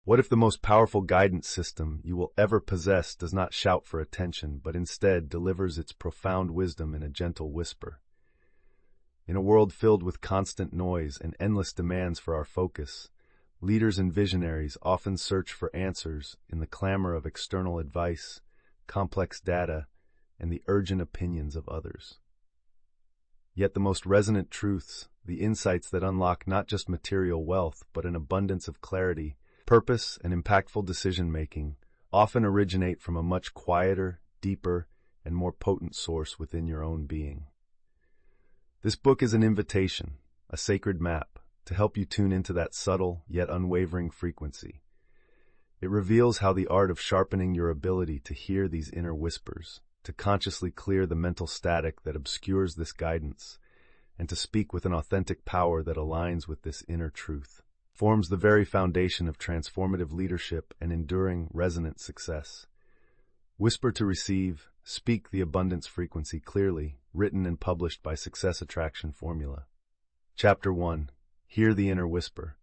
What if the most powerful guidance system you will ever possess does not shout for attention, but instead delivers its profound wisdom in a gentle whisper? In a world filled with constant noise and endless demands for our focus, leaders and visionaries often search for answers in the clamor of external advice, complex data, and the urgent opinions of others. Yet the most resonant truths, the insights that unlock not just material wealth, but an abundance of clarity, purpose, and impactful decision-making, often originate from a much quieter, deeper, and more potent source within your own being. This book is an invitation, a sacred map, to help you tune into that subtle yet unwavering frequency. It reveals how the art of sharpening your ability to hear these inner whispers, to consciously clear the mental static that obscures this guidance, and to speak with an authentic power that aligns with this inner truth, forms the very foundation of transformative leadership and enduring, resonant success. Whisper to receive, speak the abundance frequency clearly, written and published by Success Attraction Formula. Chapter 1. Hear the Inner Whisper.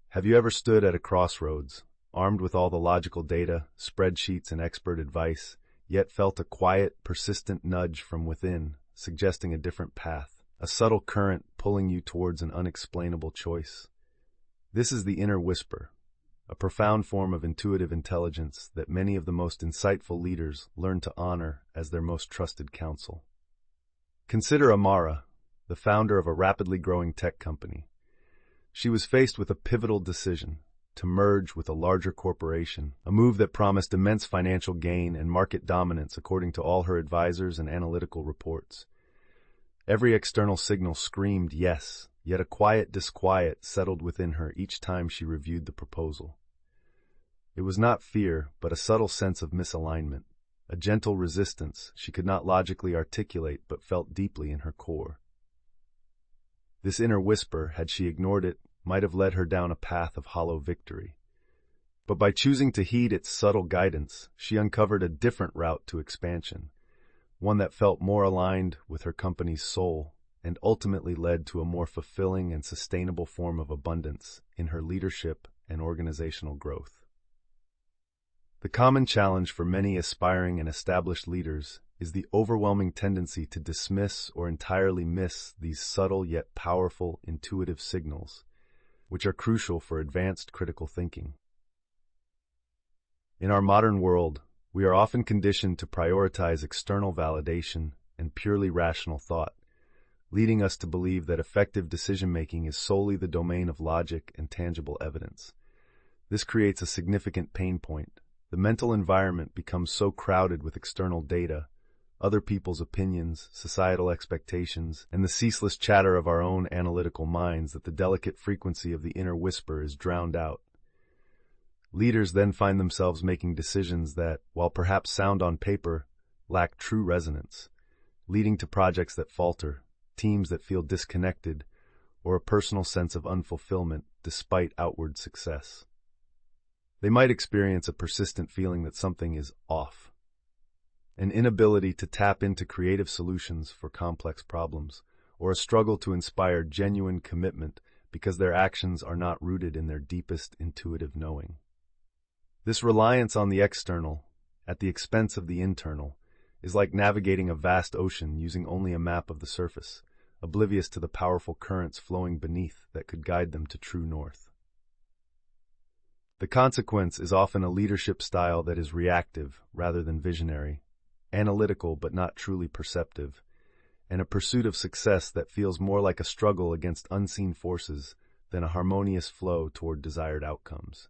Have you ever stood at a crossroads, armed with all the logical data, spreadsheets, and expert advice, yet felt a quiet, persistent nudge from within, suggesting a different path, a subtle current pulling you towards an unexplainable choice? This is the inner whisper, a profound form of intuitive intelligence that many of the most insightful leaders learn to honor as their most trusted counsel. Consider Amara, the founder of a rapidly growing tech company. She was faced with a pivotal decision: to merge with a larger corporation, a move that promised immense financial gain and market dominance according to all her advisors and analytical reports. Every external signal screamed yes, yet a quiet disquiet settled within her each time she reviewed the proposal. It was not fear, but a subtle sense of misalignment, a gentle resistance she could not logically articulate but felt deeply in her core. This inner whisper, had she ignored it, might have led her down a path of hollow victory. But by choosing to heed its subtle guidance, she uncovered a different route to expansion, one that felt more aligned with her company's soul and ultimately led to a more fulfilling and sustainable form of abundance in her leadership and organizational growth. The common challenge for many aspiring and established leaders is the overwhelming tendency to dismiss or entirely miss these subtle yet powerful intuitive signals, which are crucial for advanced critical thinking. In our modern world, we are often conditioned to prioritize external validation and purely rational thought, leading us to believe that effective decision-making is solely the domain of logic and tangible evidence. This creates a significant pain point. The mental environment becomes so crowded with external data, other people's opinions, societal expectations, and the ceaseless chatter of our own analytical minds that the delicate frequency of the inner whisper is drowned out. Leaders then find themselves making decisions that, while perhaps sound on paper, lack true resonance, leading to projects that falter, teams that feel disconnected, or a personal sense of unfulfillment despite outward success. They might experience a persistent feeling that something is off, an inability to tap into creative solutions for complex problems, or a struggle to inspire genuine commitment because their actions are not rooted in their deepest intuitive knowing. This reliance on the external, at the expense of the internal, is like navigating a vast ocean using only a map of the surface, oblivious to the powerful currents flowing beneath that could guide them to true north. The consequence is often a leadership style that is reactive rather than visionary, analytical but not truly perceptive, and a pursuit of success that feels more like a struggle against unseen forces than a harmonious flow toward desired outcomes.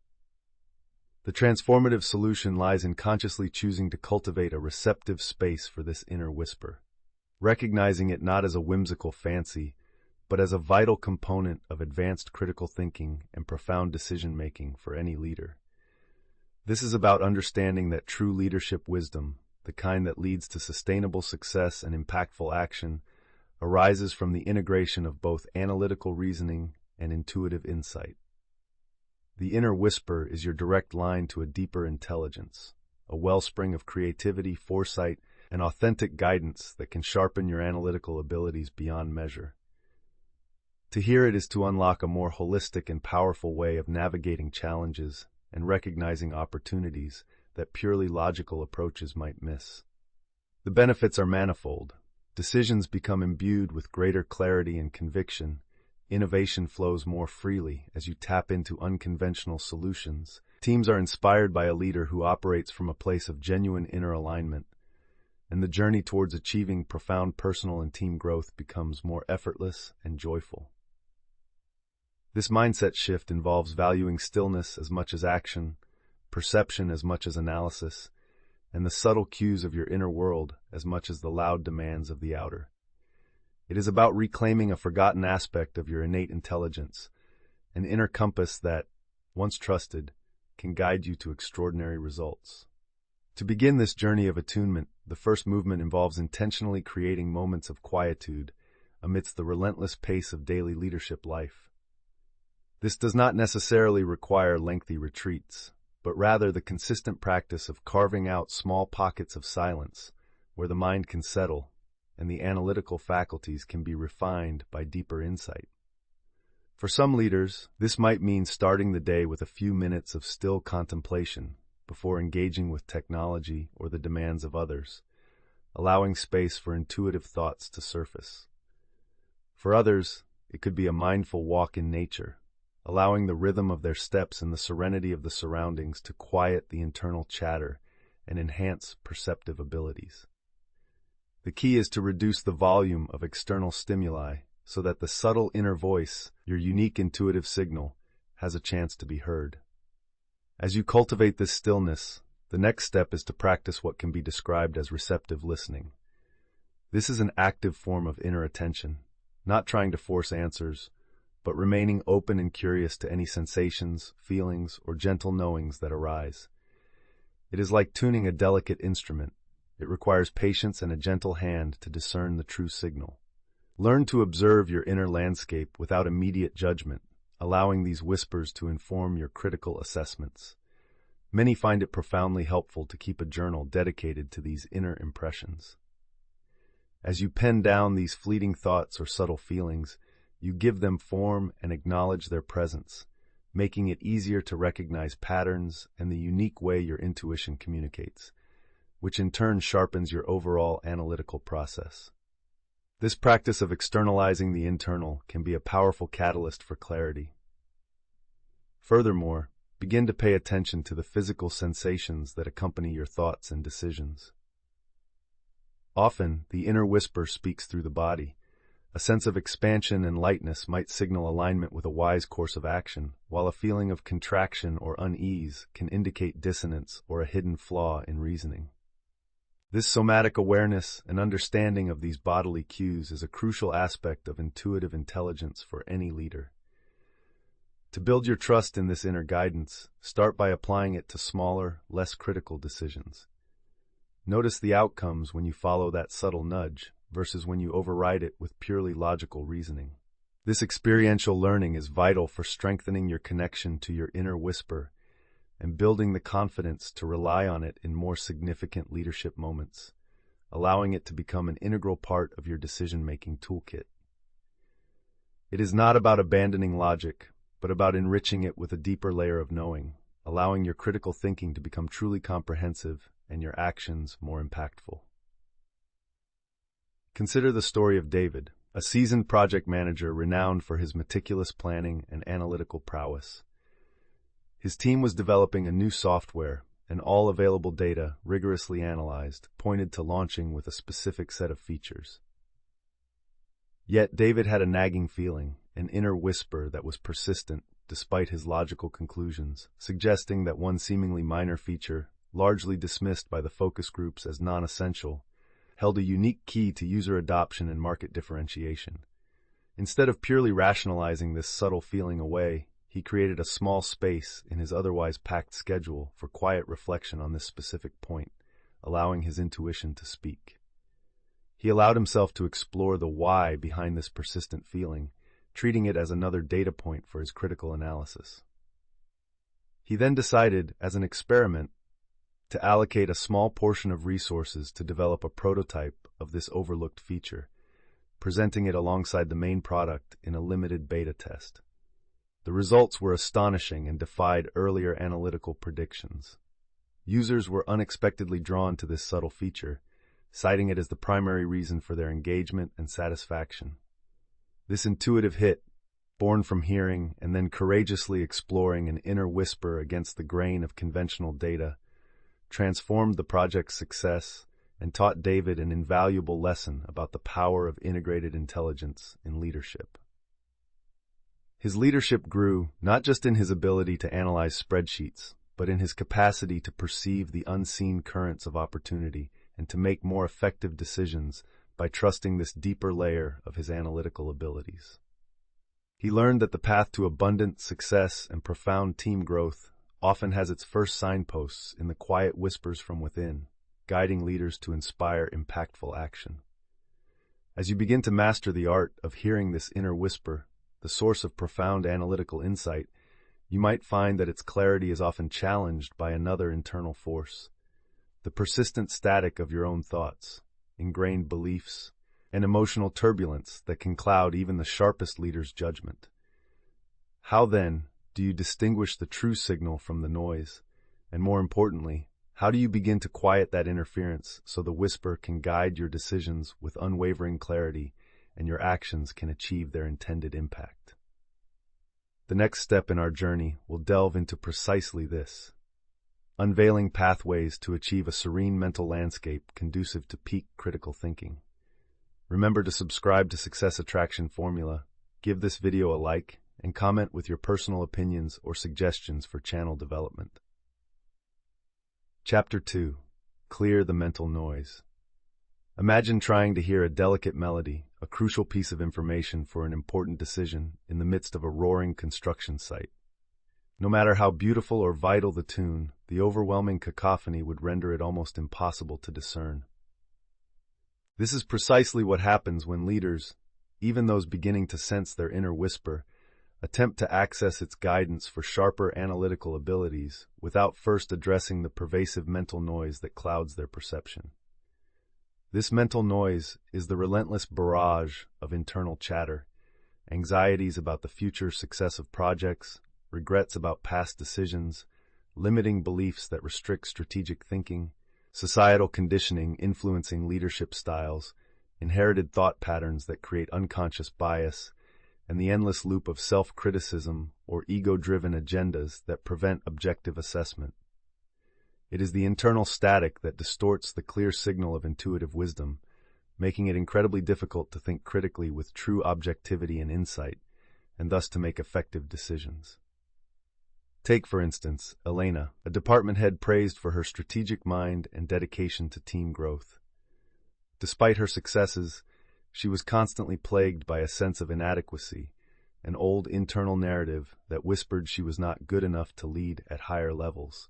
The transformative solution lies in consciously choosing to cultivate a receptive space for this inner whisper, recognizing it not as a whimsical fancy, but as a vital component of advanced critical thinking and profound decision-making for any leader. This is about understanding that true leadership wisdom, the kind that leads to sustainable success and impactful action, arises from the integration of both analytical reasoning and intuitive insight. The inner whisper is your direct line to a deeper intelligence, a wellspring of creativity, foresight, and authentic guidance that can sharpen your analytical abilities beyond measure. To hear it is to unlock a more holistic and powerful way of navigating challenges, and recognizing opportunities that purely logical approaches might miss. The benefits are manifold. Decisions become imbued with greater clarity and conviction. Innovation flows more freely as you tap into unconventional solutions. Teams are inspired by a leader who operates from a place of genuine inner alignment, and the journey towards achieving profound personal and team growth becomes more effortless and joyful. This mindset shift involves valuing stillness as much as action, perception as much as analysis, and the subtle cues of your inner world as much as the loud demands of the outer. It is about reclaiming a forgotten aspect of your innate intelligence, an inner compass that, once trusted, can guide you to extraordinary results. To begin this journey of attunement, the first movement involves intentionally creating moments of quietude amidst the relentless pace of daily leadership life. This does not necessarily require lengthy retreats, but rather the consistent practice of carving out small pockets of silence where the mind can settle and the analytical faculties can be refined by deeper insight. For some leaders, this might mean starting the day with a few minutes of still contemplation before engaging with technology or the demands of others, allowing space for intuitive thoughts to surface. For others, it could be a mindful walk in nature, allowing the rhythm of their steps and the serenity of the surroundings to quiet the internal chatter and enhance perceptive abilities. The key is to reduce the volume of external stimuli so that the subtle inner voice, your unique intuitive signal, has a chance to be heard. As you cultivate this stillness, the next step is to practice what can be described as receptive listening. This is an active form of inner attention, not trying to force answers, but remaining open and curious to any sensations, feelings, or gentle knowings that arise. It is like tuning a delicate instrument. It requires patience and a gentle hand to discern the true signal. Learn to observe your inner landscape without immediate judgment, allowing these whispers to inform your critical assessments. Many find it profoundly helpful to keep a journal dedicated to these inner impressions. As you pen down these fleeting thoughts or subtle feelings, you give them form and acknowledge their presence, making it easier to recognize patterns and the unique way your intuition communicates, which in turn sharpens your overall analytical process. This practice of externalizing the internal can be a powerful catalyst for clarity. Furthermore, begin to pay attention to the physical sensations that accompany your thoughts and decisions. Often, the inner whisper speaks through the body. A sense of expansion and lightness might signal alignment with a wise course of action, while a feeling of contraction or unease can indicate dissonance or a hidden flaw in reasoning. This somatic awareness and understanding of these bodily cues is a crucial aspect of intuitive intelligence for any leader. To build your trust in this inner guidance, start by applying it to smaller, less critical decisions. Notice the outcomes when you follow that subtle nudge versus when you override it with purely logical reasoning. This experiential learning is vital for strengthening your connection to your inner whisper and building the confidence to rely on it in more significant leadership moments, allowing it to become an integral part of your decision-making toolkit. It is not about abandoning logic, but about enriching it with a deeper layer of knowing, allowing your critical thinking to become truly comprehensive and your actions more impactful. Consider the story of David, a seasoned project manager renowned for his meticulous planning and analytical prowess. His team was developing a new software, and all available data, rigorously analyzed, pointed to launching with a specific set of features. Yet David had a nagging feeling, an inner whisper that was persistent despite his logical conclusions, suggesting that one seemingly minor feature, largely dismissed by the focus groups as non-essential, held a unique key to user adoption and market differentiation. Instead of purely rationalizing this subtle feeling away, he created a small space in his otherwise packed schedule for quiet reflection on this specific point, allowing his intuition to speak. He allowed himself to explore the why behind this persistent feeling, treating it as another data point for his critical analysis. He then decided, as an experiment, to allocate a small portion of resources to develop a prototype of this overlooked feature, presenting it alongside the main product in a limited beta test. The results were astonishing and defied earlier analytical predictions. Users were unexpectedly drawn to this subtle feature, citing it as the primary reason for their engagement and satisfaction. This intuitive hit, born from hearing and then courageously exploring an inner whisper against the grain of conventional data, transformed the project's success and taught David an invaluable lesson about the power of integrated intelligence in leadership. His leadership grew not just in his ability to analyze spreadsheets, but in his capacity to perceive the unseen currents of opportunity and to make more effective decisions by trusting this deeper layer of his analytical abilities. He learned that the path to abundant success and profound team growth often has its first signposts in the quiet whispers from within, guiding leaders to inspire impactful action. As you begin to master the art of hearing this inner whisper, the source of profound analytical insight, you might find that its clarity is often challenged by another internal force: the persistent static of your own thoughts, ingrained beliefs, and emotional turbulence that can cloud even the sharpest leader's judgment. How, then, do you distinguish the true signal from the noise? And more importantly, how do you begin to quiet that interference so the whisper can guide your decisions with unwavering clarity and your actions can achieve their intended impact? The next step in our journey will delve into precisely this, unveiling pathways to achieve a serene mental landscape conducive to peak critical thinking. Remember to subscribe to Success Attraction Formula, give this video a like, and comment with your personal opinions or suggestions for channel development. Chapter 2. Clear the mental noise. Imagine trying to hear a delicate melody, a crucial piece of information for an important decision, in the midst of a roaring construction site. No matter how beautiful or vital the tune, the overwhelming cacophony would render it almost impossible to discern. This is precisely what happens when leaders, even those beginning to sense their inner whisper, attempt to access its guidance for sharper analytical abilities without first addressing the pervasive mental noise that clouds their perception. This mental noise is the relentless barrage of internal chatter, anxieties about the future success of projects, regrets about past decisions, limiting beliefs that restrict strategic thinking, societal conditioning influencing leadership styles, inherited thought patterns that create unconscious bias, and the endless loop of self-criticism or ego-driven agendas that prevent objective assessment. It is the internal static that distorts the clear signal of intuitive wisdom, making it incredibly difficult to think critically with true objectivity and insight, and thus to make effective decisions. Take, for instance, Elena, a department head praised for her strategic mind and dedication to team growth. Despite her successes, she was constantly plagued by a sense of inadequacy, an old internal narrative that whispered she was not good enough to lead at higher levels.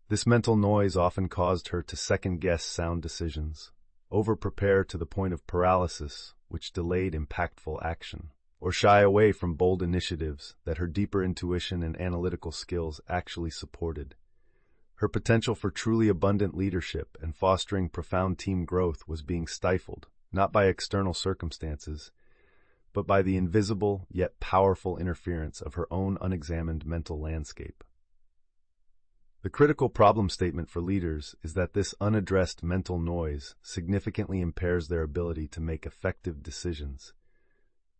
This mental noise often caused her to second-guess sound decisions, over-prepare to the point of paralysis, which delayed impactful action, or shy away from bold initiatives that her deeper intuition and analytical skills actually supported. Her potential for truly abundant leadership and fostering profound team growth was being stifled, not by external circumstances, but by the invisible yet powerful interference of her own unexamined mental landscape. The critical problem statement for leaders is that this unaddressed mental noise significantly impairs their ability to make effective decisions,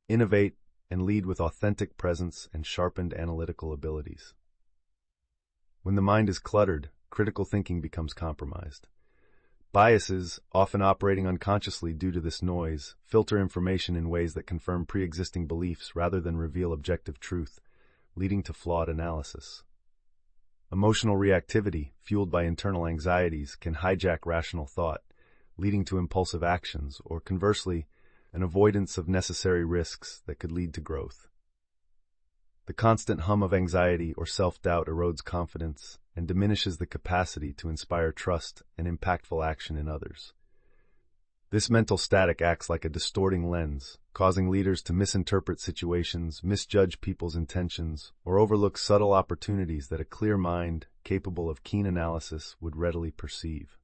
innovate, and lead with authentic presence and sharpened analytical abilities. When the mind is cluttered, critical thinking becomes compromised. Biases, often operating unconsciously due to this noise, filter information in ways that confirm pre-existing beliefs rather than reveal objective truth, leading to flawed analysis. Emotional reactivity, fueled by internal anxieties, can hijack rational thought, leading to impulsive actions, or conversely, an avoidance of necessary risks that could lead to growth. The constant hum of anxiety or self-doubt erodes confidence and diminishes the capacity to inspire trust and impactful action in others. This mental static acts like a distorting lens, causing leaders to misinterpret situations, misjudge people's intentions, or overlook subtle opportunities that a clear mind, capable of keen analysis, would readily perceive.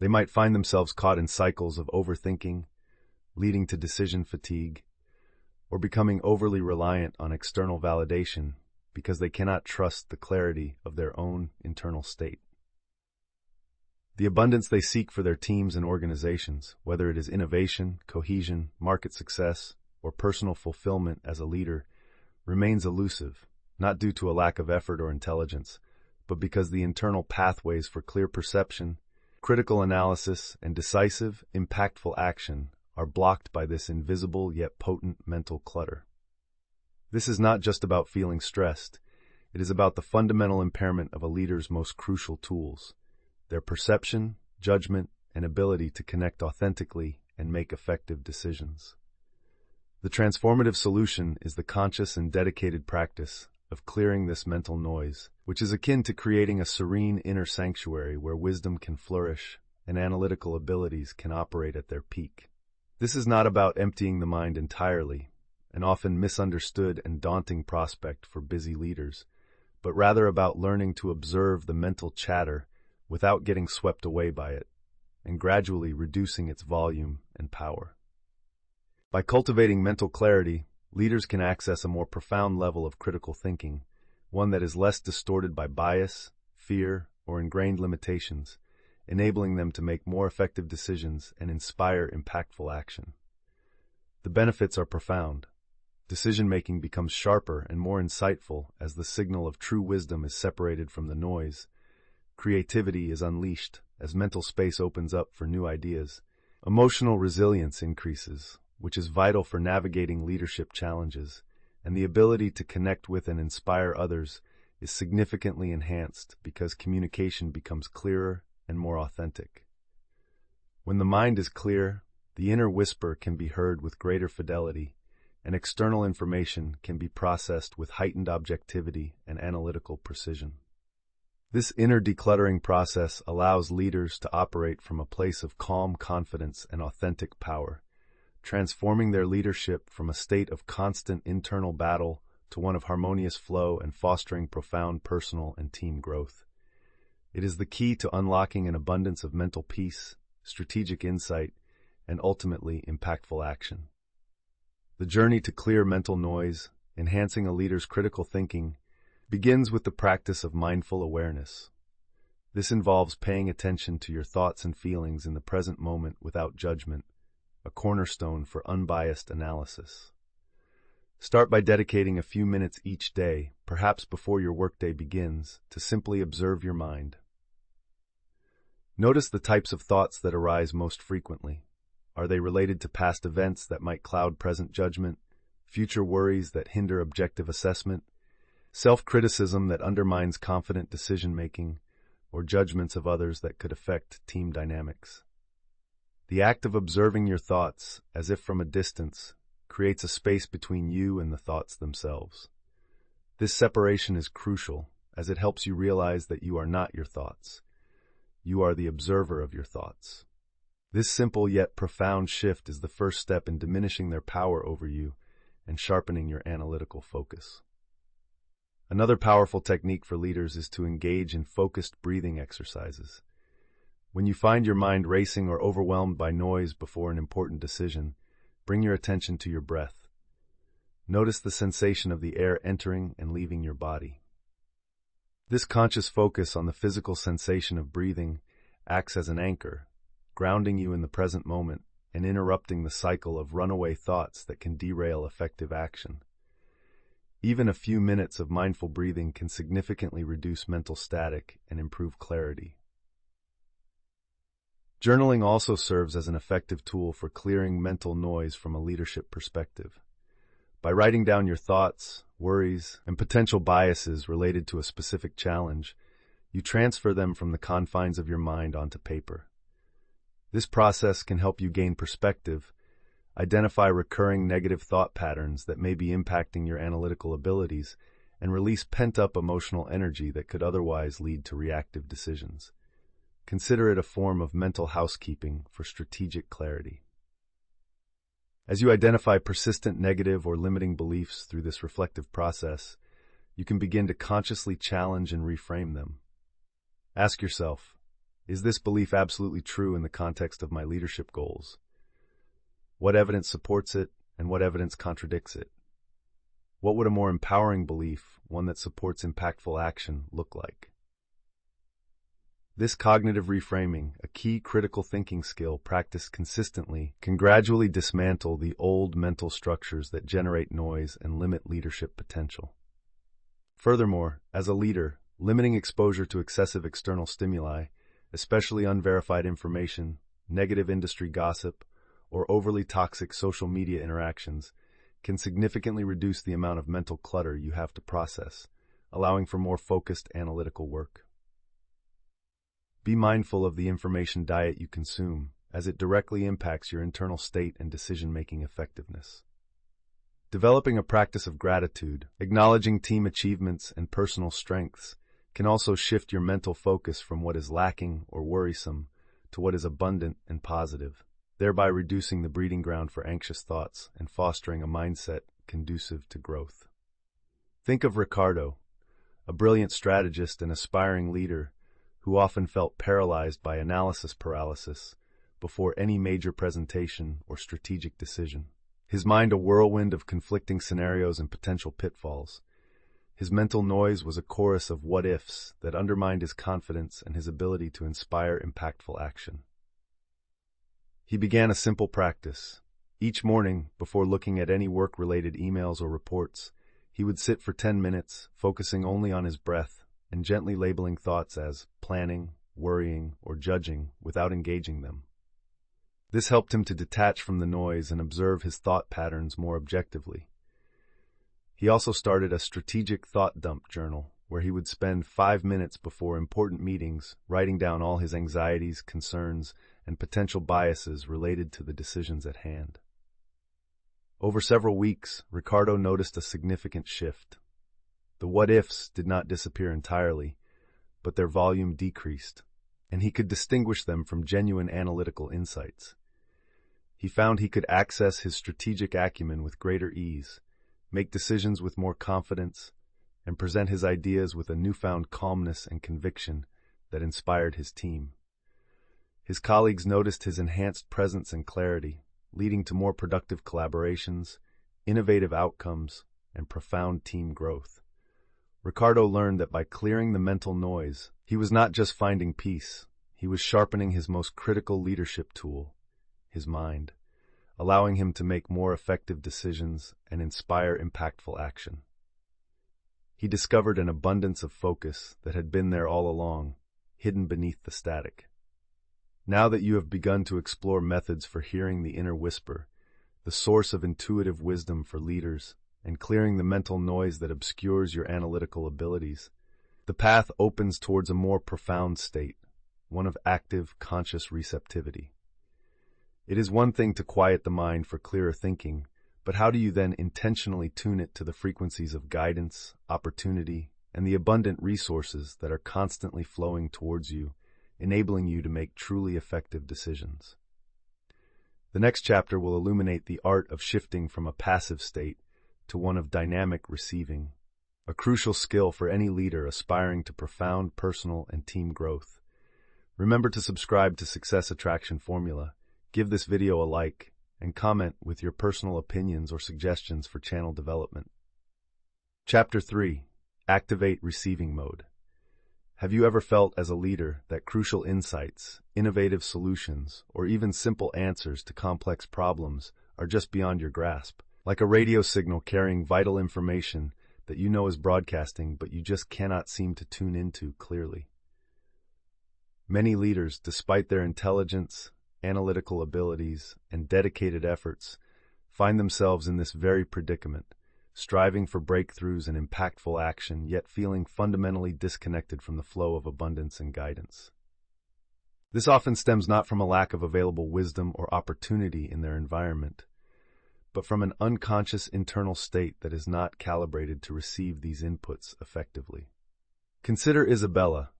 They might find themselves caught in cycles of overthinking, leading to decision fatigue, or becoming overly reliant on external validation because they cannot trust the clarity of their own internal state. The abundance they seek for their teams and organizations, whether it is innovation, cohesion, market success, or personal fulfillment as a leader, remains elusive, not due to a lack of effort or intelligence, but because the internal pathways for clear perception, critical analysis, and decisive, impactful action are blocked by this invisible yet potent mental clutter. This is not just about feeling stressed. It is about the fundamental impairment of a leader's most crucial tools: their perception, judgment, and ability to connect authentically and make effective decisions. The transformative solution is the conscious and dedicated practice of clearing this mental noise, which is akin to creating a serene inner sanctuary where wisdom can flourish and analytical abilities can operate at their peak. This is not about emptying the mind entirely, an often misunderstood and daunting prospect for busy leaders, but rather about learning to observe the mental chatter without getting swept away by it, and gradually reducing its volume and power. By cultivating mental clarity, leaders can access a more profound level of critical thinking, one that is less distorted by bias, fear, or ingrained limitations, enabling them to make more effective decisions and inspire impactful action. The benefits are profound. Decision-making becomes sharper and more insightful as the signal of true wisdom is separated from the noise. Creativity is unleashed as mental space opens up for new ideas. Emotional resilience increases, which is vital for navigating leadership challenges, and the ability to connect with and inspire others is significantly enhanced because communication becomes clearer and more authentic. When the mind is clear, the inner whisper can be heard with greater fidelity, and external information can be processed with heightened objectivity and analytical precision. This inner decluttering process allows leaders to operate from a place of calm confidence and authentic power, transforming their leadership from a state of constant internal battle to one of harmonious flow and fostering profound personal and team growth. It is the key to unlocking an abundance of mental peace, strategic insight, and ultimately impactful action. The journey to clear mental noise, enhancing a leader's critical thinking, begins with the practice of mindful awareness. This involves paying attention to your thoughts and feelings in the present moment without judgment, a cornerstone for unbiased analysis. Start by dedicating a few minutes each day, perhaps before your workday begins, to simply observe your mind. Notice the types of thoughts that arise most frequently. Are they related to past events that might cloud present judgment, future worries that hinder objective assessment, self-criticism that undermines confident decision-making, or judgments of others that could affect team dynamics? The act of observing your thoughts, as if from a distance, creates a space between you and the thoughts themselves. This separation is crucial, as it helps you realize that you are not your thoughts. You are the observer of your thoughts. This simple yet profound shift is the first step in diminishing their power over you and sharpening your analytical focus. Another powerful technique for leaders is to engage in focused breathing exercises. When you find your mind racing or overwhelmed by noise before an important decision, bring your attention to your breath. Notice the sensation of the air entering and leaving your body. This conscious focus on the physical sensation of breathing acts as an anchor, grounding you in the present moment and interrupting the cycle of runaway thoughts that can derail effective action. Even a few minutes of mindful breathing can significantly reduce mental static and improve clarity. Journaling also serves as an effective tool for clearing mental noise from a leadership perspective. By writing down your thoughts, worries, and potential biases related to a specific challenge, you transfer them from the confines of your mind onto paper. This process can help you gain perspective, identify recurring negative thought patterns that may be impacting your analytical abilities, and release pent-up emotional energy that could otherwise lead to reactive decisions. Consider it a form of mental housekeeping for strategic clarity. As you identify persistent negative or limiting beliefs through this reflective process, you can begin to consciously challenge and reframe them. Ask yourself, is this belief absolutely true in the context of my leadership goals? What evidence supports it, and what evidence contradicts it? What would a more empowering belief, one that supports impactful action, look like? This cognitive reframing, a key critical thinking skill practiced consistently, can gradually dismantle the old mental structures that generate noise and limit leadership potential. Furthermore, as a leader, limiting exposure to excessive external stimuli, especially unverified information, negative industry gossip, or overly toxic social media interactions, can significantly reduce the amount of mental clutter you have to process, allowing for more focused analytical work. Be mindful of the information diet you consume, as it directly impacts your internal state and decision-making effectiveness. Developing a practice of gratitude, acknowledging team achievements and personal strengths, can also shift your mental focus from what is lacking or worrisome to what is abundant and positive, thereby reducing the breeding ground for anxious thoughts and fostering a mindset conducive to growth. Think of Ricardo, a brilliant strategist and aspiring leader who often felt paralyzed by analysis paralysis before any major presentation or strategic decision. His mind a whirlwind of conflicting scenarios and potential pitfalls. His mental noise was a chorus of what-ifs that undermined his confidence and his ability to inspire impactful action. He began a simple practice. Each morning, before looking at any work-related emails or reports, he would sit for 10 minutes, focusing only on his breath and gently labeling thoughts as planning, worrying, or judging without engaging them. This helped him to detach from the noise and observe his thought patterns more objectively. He also started a strategic thought dump journal, where he would spend 5 minutes before important meetings writing down all his anxieties, concerns, and potential biases related to the decisions at hand. Over several weeks, Ricardo noticed a significant shift. The what-ifs did not disappear entirely, but their volume decreased, and he could distinguish them from genuine analytical insights. He found he could access his strategic acumen with greater ease, make decisions with more confidence, and present his ideas with a newfound calmness and conviction that inspired his team. His colleagues noticed his enhanced presence and clarity, leading to more productive collaborations, innovative outcomes, and profound team growth. Ricardo learned that by clearing the mental noise, he was not just finding peace, he was sharpening his most critical leadership tool, his mind, allowing him to make more effective decisions and inspire impactful action. He discovered an abundance of focus that had been there all along, hidden beneath the static. Now that you have begun to explore methods for hearing the inner whisper, the source of intuitive wisdom for leaders, and clearing the mental noise that obscures your analytical abilities, the path opens towards a more profound state, one of active, conscious receptivity. It is one thing to quiet the mind for clearer thinking, but how do you then intentionally tune it to the frequencies of guidance, opportunity, and the abundant resources that are constantly flowing towards you, enabling you to make truly effective decisions? The next chapter will illuminate the art of shifting from a passive state to one of dynamic receiving, a crucial skill for any leader aspiring to profound personal and team growth. Remember to subscribe to Success Attraction Formula, give this video a like, and comment with your personal opinions or suggestions for channel development. Chapter 3. Activate Receiving Mode. Have you ever felt as a leader that crucial insights, innovative solutions, or even simple answers to complex problems are just beyond your grasp? Like a radio signal carrying vital information that you know is broadcasting, but you just cannot seem to tune into clearly. Many leaders, despite their intelligence, analytical abilities, and dedicated efforts, find themselves in this very predicament, striving for breakthroughs and impactful action, yet feeling fundamentally disconnected from the flow of abundance and guidance. This often stems not from a lack of available wisdom or opportunity in their environment, but from an unconscious internal state that is not calibrated to receive these inputs effectively. Consider Isabella,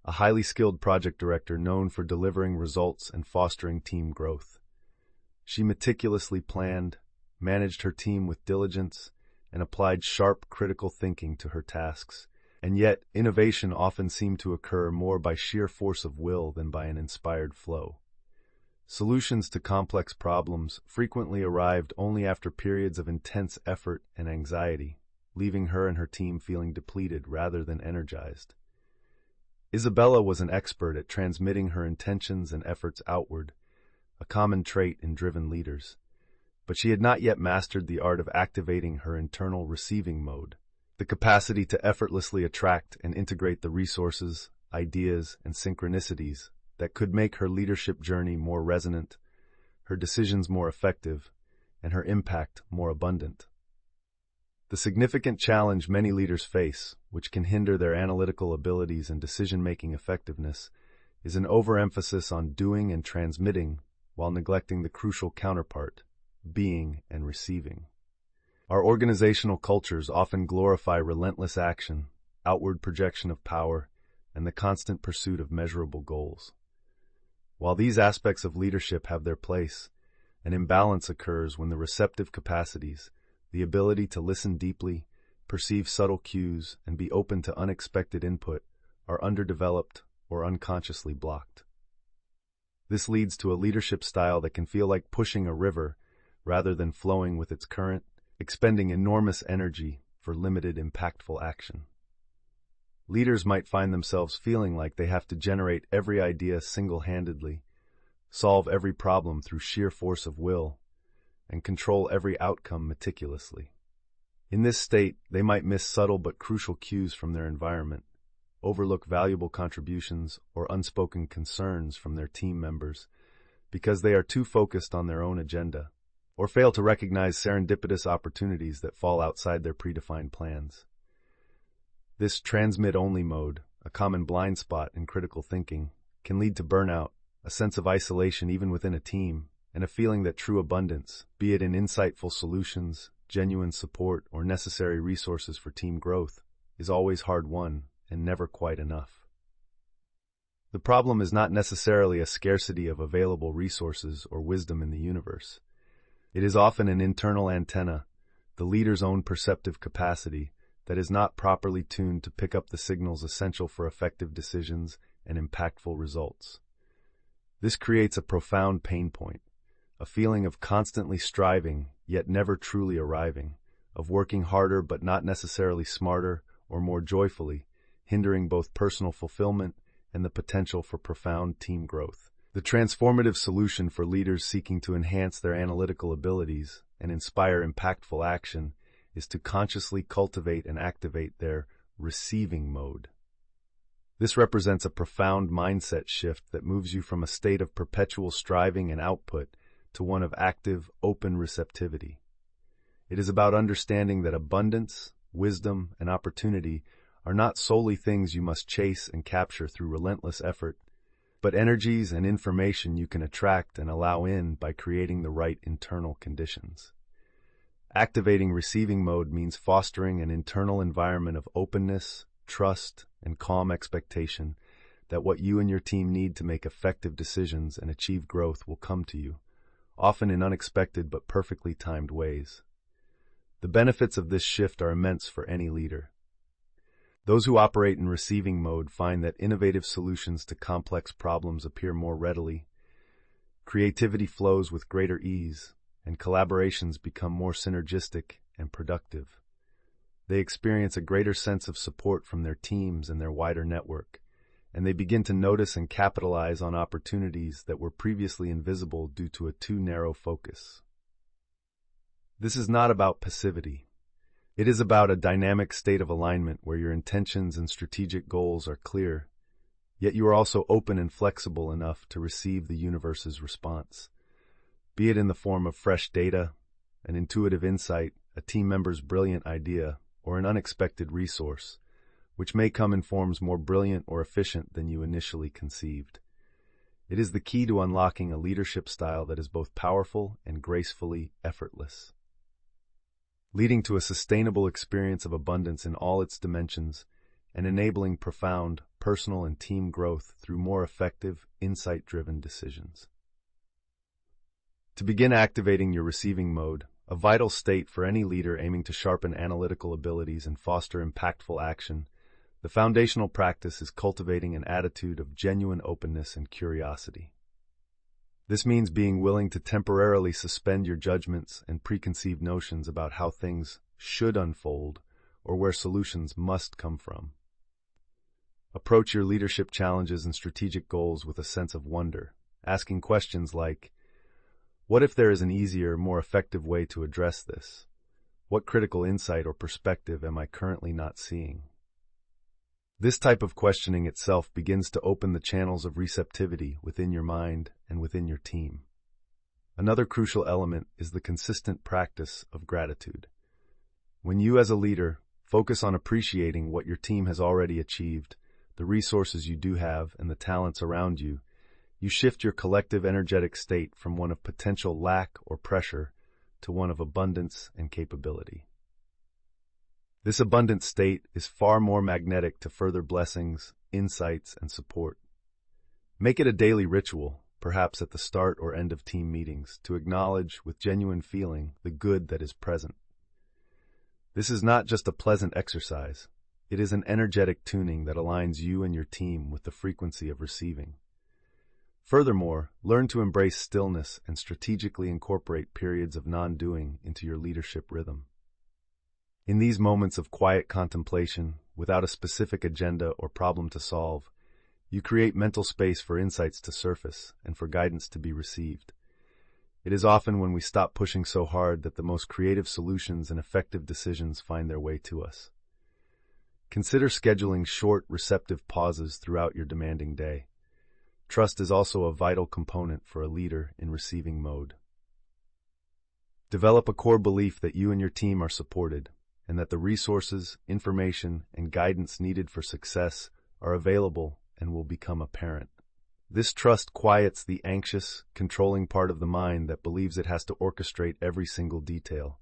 a highly skilled project director known for delivering results and fostering team growth. She meticulously planned, managed her team with diligence, and applied sharp critical thinking to her tasks, and yet innovation often seemed to occur more by sheer force of will than by an inspired flow. Solutions to complex problems frequently arrived only after periods of intense effort and anxiety, leaving her and her team feeling depleted rather than energized. Isabella was an expert at transmitting her intentions and efforts outward, a common trait in driven leaders, but she had not yet mastered the art of activating her internal receiving mode, the capacity to effortlessly attract and integrate the resources, ideas, and synchronicities that could make her leadership journey more resonant, her decisions more effective, and her impact more abundant. The significant challenge many leaders face, which can hinder their analytical abilities and decision-making effectiveness, is an overemphasis on doing and transmitting while neglecting the crucial counterpart, being and receiving. Our organizational cultures often glorify relentless action, outward projection of power, and the constant pursuit of measurable goals. While these aspects of leadership have their place, an imbalance occurs when the receptive capacities, the ability to listen deeply, perceive subtle cues, and be open to unexpected input, are underdeveloped or unconsciously blocked. This leads to a leadership style that can feel like pushing a river rather than flowing with its current, expending enormous energy for limited impactful action. Leaders might find themselves feeling like they have to generate every idea single-handedly, solve every problem through sheer force of will, and control every outcome meticulously. In this state, they might miss subtle but crucial cues from their environment, overlook valuable contributions or unspoken concerns from their team members because they are too focused on their own agenda, or fail to recognize serendipitous opportunities that fall outside their predefined plans. This transmit-only mode, a common blind spot in critical thinking, can lead to burnout, a sense of isolation even within a team, and a feeling that true abundance, be it in insightful solutions, genuine support, or necessary resources for team growth, is always hard-won and never quite enough. The problem is not necessarily a scarcity of available resources or wisdom in the universe. It is often an internal antenna, the leader's own perceptive capacity, that is not properly tuned to pick up the signals essential for effective decisions and impactful results. This creates a profound pain point, a feeling of constantly striving, yet never truly arriving, of working harder but not necessarily smarter or more joyfully, hindering both personal fulfillment and the potential for profound team growth. The transformative solution for leaders seeking to enhance their analytical abilities and inspire impactful action is to consciously cultivate and activate their receiving mode. This represents a profound mindset shift that moves you from a state of perpetual striving and output to one of active, open receptivity. It is about understanding that abundance, wisdom, and opportunity are not solely things you must chase and capture through relentless effort, but energies and information you can attract and allow in by creating the right internal conditions. Activating receiving mode means fostering an internal environment of openness, trust, and calm expectation that what you and your team need to make effective decisions and achieve growth will come to you, often in unexpected but perfectly timed ways. The benefits of this shift are immense for any leader. Those who operate in receiving mode find that innovative solutions to complex problems appear more readily, creativity flows with greater ease, and collaborations become more synergistic and productive. They experience a greater sense of support from their teams and their wider network, and they begin to notice and capitalize on opportunities that were previously invisible due to a too narrow focus. This is not about passivity. It is about a dynamic state of alignment where your intentions and strategic goals are clear, yet you are also open and flexible enough to receive the universe's response. Be it in the form of fresh data, an intuitive insight, a team member's brilliant idea, or an unexpected resource, which may come in forms more brilliant or efficient than you initially conceived. It is the key to unlocking a leadership style that is both powerful and gracefully effortless, leading to a sustainable experience of abundance in all its dimensions and enabling profound personal and team growth through more effective, insight-driven decisions. To begin activating your receiving mode, a vital state for any leader aiming to sharpen analytical abilities and foster impactful action, the foundational practice is cultivating an attitude of genuine openness and curiosity. This means being willing to temporarily suspend your judgments and preconceived notions about how things should unfold or where solutions must come from. Approach your leadership challenges and strategic goals with a sense of wonder, asking questions like, what if there is an easier, more effective way to address this? What critical insight or perspective am I currently not seeing? This type of questioning itself begins to open the channels of receptivity within your mind and within your team. Another crucial element is the consistent practice of gratitude. When you as a leader focus on appreciating what your team has already achieved, the resources you do have, and the talents around you, you shift your collective energetic state from one of potential lack or pressure to one of abundance and capability. This abundant state is far more magnetic to further blessings, insights, and support. Make it a daily ritual, perhaps at the start or end of team meetings, to acknowledge with genuine feeling the good that is present. This is not just a pleasant exercise. It is an energetic tuning that aligns you and your team with the frequency of receiving. Furthermore, learn to embrace stillness and strategically incorporate periods of non-doing into your leadership rhythm. In these moments of quiet contemplation, without a specific agenda or problem to solve, you create mental space for insights to surface and for guidance to be received. It is often when we stop pushing so hard that the most creative solutions and effective decisions find their way to us. Consider scheduling short, receptive pauses throughout your demanding day. Trust is also a vital component for a leader in receiving mode. Develop a core belief that you and your team are supported, and that the resources, information, and guidance needed for success are available and will become apparent. This trust quiets the anxious, controlling part of the mind that believes it has to orchestrate every single detail,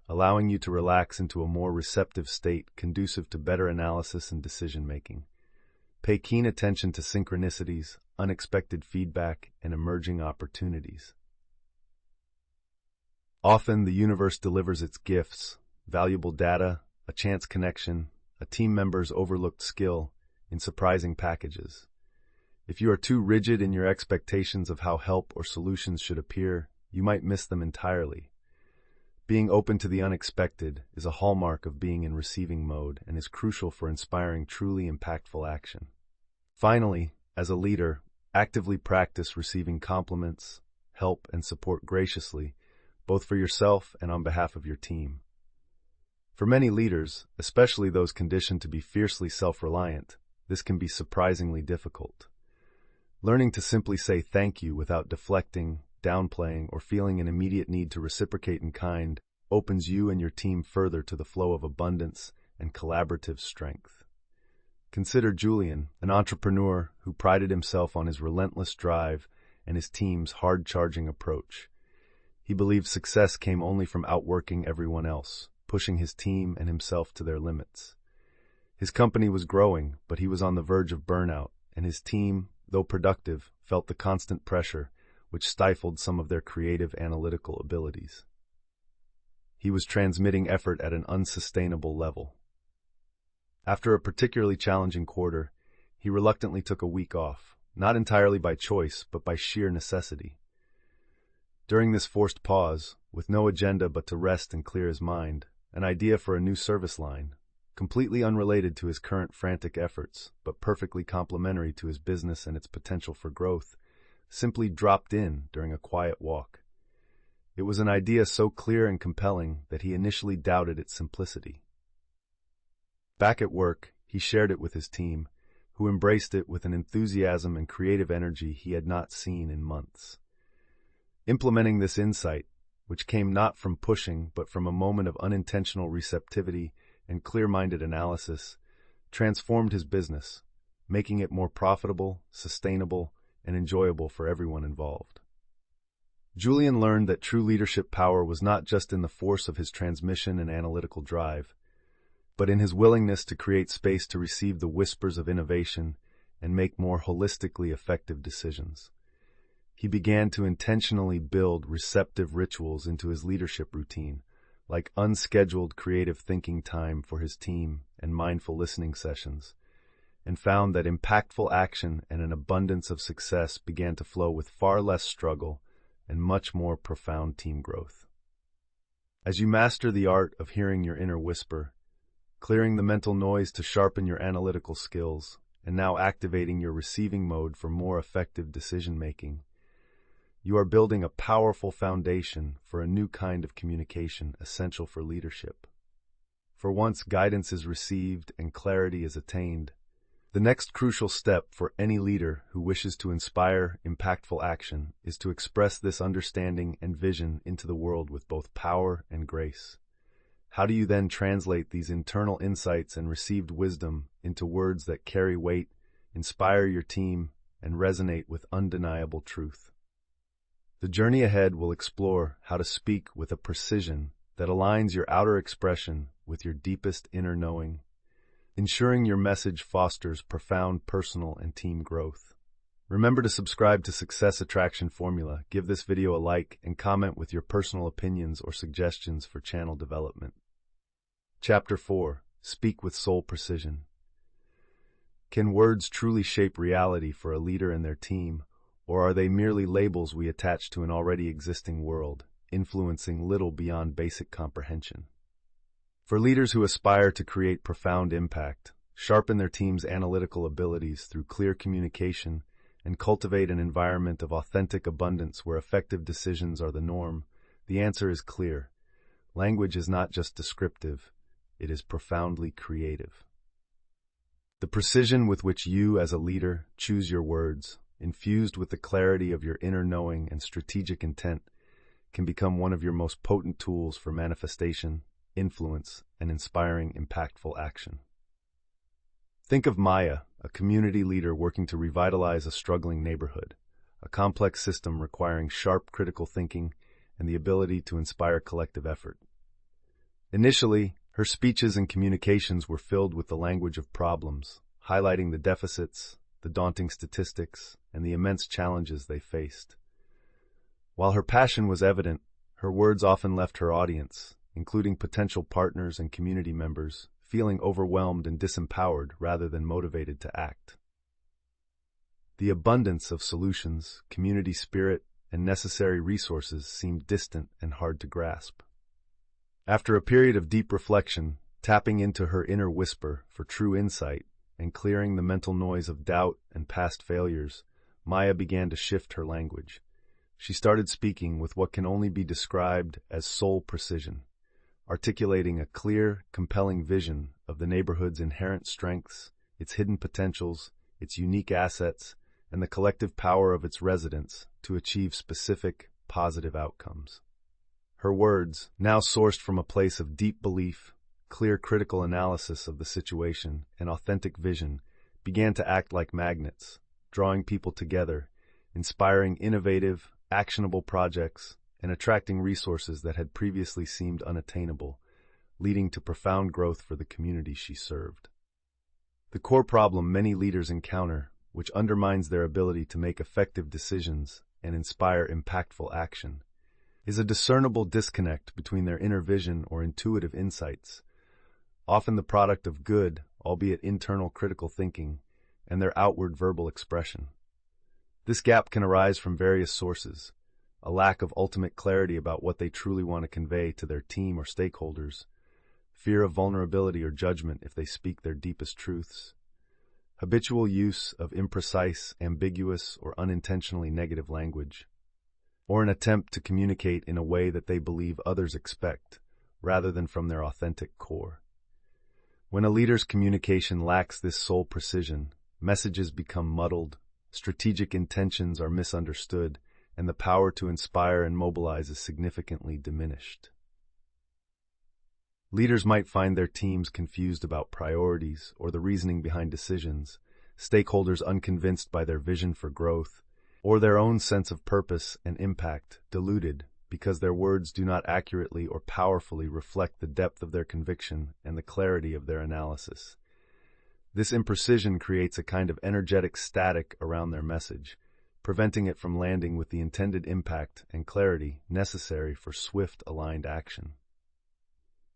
allowing you to relax into a more receptive state conducive to better analysis and decision-making. Pay keen attention to synchronicities, unexpected feedback, and emerging opportunities. Often, the universe delivers its gifts, valuable data, a chance connection, a team member's overlooked skill, in surprising packages. If you are too rigid in your expectations of how help or solutions should appear, you might miss them entirely. Being open to the unexpected is a hallmark of being in receiving mode and is crucial for inspiring truly impactful action. Finally, as a leader, actively practice receiving compliments, help, and support graciously, both for yourself and on behalf of your team. For many leaders, especially those conditioned to be fiercely self-reliant, this can be surprisingly difficult. Learning to simply say thank you without deflecting, downplaying, or feeling an immediate need to reciprocate in kind opens you and your team further to the flow of abundance and collaborative strength. Consider Julian, an entrepreneur who prided himself on his relentless drive and his team's hard-charging approach. He believed success came only from outworking everyone else, pushing his team and himself to their limits. His company was growing, but he was on the verge of burnout, and his team, though productive, felt the constant pressure, which stifled some of their creative analytical abilities. He was transmitting effort at an unsustainable level. After a particularly challenging quarter, he reluctantly took a week off, not entirely by choice, but by sheer necessity. During this forced pause, with no agenda but to rest and clear his mind, an idea for a new service line, completely unrelated to his current frantic efforts, but perfectly complementary to his business and its potential for growth, simply dropped in during a quiet walk. It was an idea so clear and compelling that he initially doubted its simplicity. Back at work, he shared it with his team, who embraced it with an enthusiasm and creative energy he had not seen in months. Implementing this insight, which came not from pushing but from a moment of unintentional receptivity and clear-minded analysis, transformed his business, making it more profitable, sustainable, and enjoyable for everyone involved. Julian learned that true leadership power was not just in the force of his transmission and analytical drive, but in his willingness to create space to receive the whispers of innovation and make more holistically effective decisions. He began to intentionally build receptive rituals into his leadership routine, like unscheduled creative thinking time for his team and mindful listening sessions, and found that impactful action and an abundance of success began to flow with far less struggle and much more profound team growth. As you master the art of hearing your inner whisper, clearing the mental noise to sharpen your analytical skills, and now activating your receiving mode for more effective decision-making, you are building a powerful foundation for a new kind of communication essential for leadership. For once guidance is received and clarity is attained, the next crucial step for any leader who wishes to inspire impactful action is to express this understanding and vision into the world with both power and grace. How do you then translate these internal insights and received wisdom into words that carry weight, inspire your team, and resonate with undeniable truth? The journey ahead will explore how to speak with a precision that aligns your outer expression with your deepest inner knowing, ensuring your message fosters profound personal and team growth. Remember to subscribe to Success Attraction Formula, give this video a like, and comment with your personal opinions or suggestions for channel development. Chapter 4. Speak with Soul Precision. Can words truly shape reality for a leader and their team, or are they merely labels we attach to an already existing world, influencing little beyond basic comprehension? For leaders who aspire to create profound impact, sharpen their team's analytical abilities through clear communication, and cultivate an environment of authentic abundance where effective decisions are the norm, the answer is clear. Language is not just descriptive, it is profoundly creative. The precision with which you, as a leader, choose your words, infused with the clarity of your inner knowing and strategic intent, can become one of your most potent tools for manifestation, influence, and inspiring impactful action. Think of Maya, a community leader working to revitalize a struggling neighborhood, a complex system requiring sharp critical thinking and the ability to inspire collective effort. Initially, her speeches and communications were filled with the language of problems, highlighting the deficits, the daunting statistics, and the immense challenges they faced. While her passion was evident, her words often left her audience, including potential partners and community members, feeling overwhelmed and disempowered rather than motivated to act. The abundance of solutions, community spirit, and necessary resources seemed distant and hard to grasp. After a period of deep reflection, tapping into her inner whisper for true insight, and clearing the mental noise of doubt and past failures, Maya began to shift her language. She started speaking with what can only be described as soul precision, articulating a clear, compelling vision of the neighborhood's inherent strengths, its hidden potentials, its unique assets, and the collective power of its residents to achieve specific, positive outcomes. Her words, now sourced from a place of deep belief, clear critical analysis of the situation, and authentic vision, began to act like magnets, drawing people together, inspiring innovative, actionable projects, and attracting resources that had previously seemed unattainable, leading to profound growth for the community she served. The core problem many leaders encounter, which undermines their ability to make effective decisions and inspire impactful action, is a discernible disconnect between their inner vision or intuitive insights, often the product of good, albeit internal critical thinking, and their outward verbal expression. This gap can arise from various sources: a lack of ultimate clarity about what they truly want to convey to their team or stakeholders, fear of vulnerability or judgment if they speak their deepest truths, habitual use of imprecise, ambiguous, or unintentionally negative language, or an attempt to communicate in a way that they believe others expect, rather than from their authentic core. When a leader's communication lacks this soul precision, messages become muddled, strategic intentions are misunderstood, and the power to inspire and mobilize is significantly diminished. Leaders might find their teams confused about priorities or the reasoning behind decisions, stakeholders unconvinced by their vision for growth, or their own sense of purpose and impact diluted because their words do not accurately or powerfully reflect the depth of their conviction and the clarity of their analysis. This imprecision creates a kind of energetic static around their message, preventing it from landing with the intended impact and clarity necessary for swift, aligned action.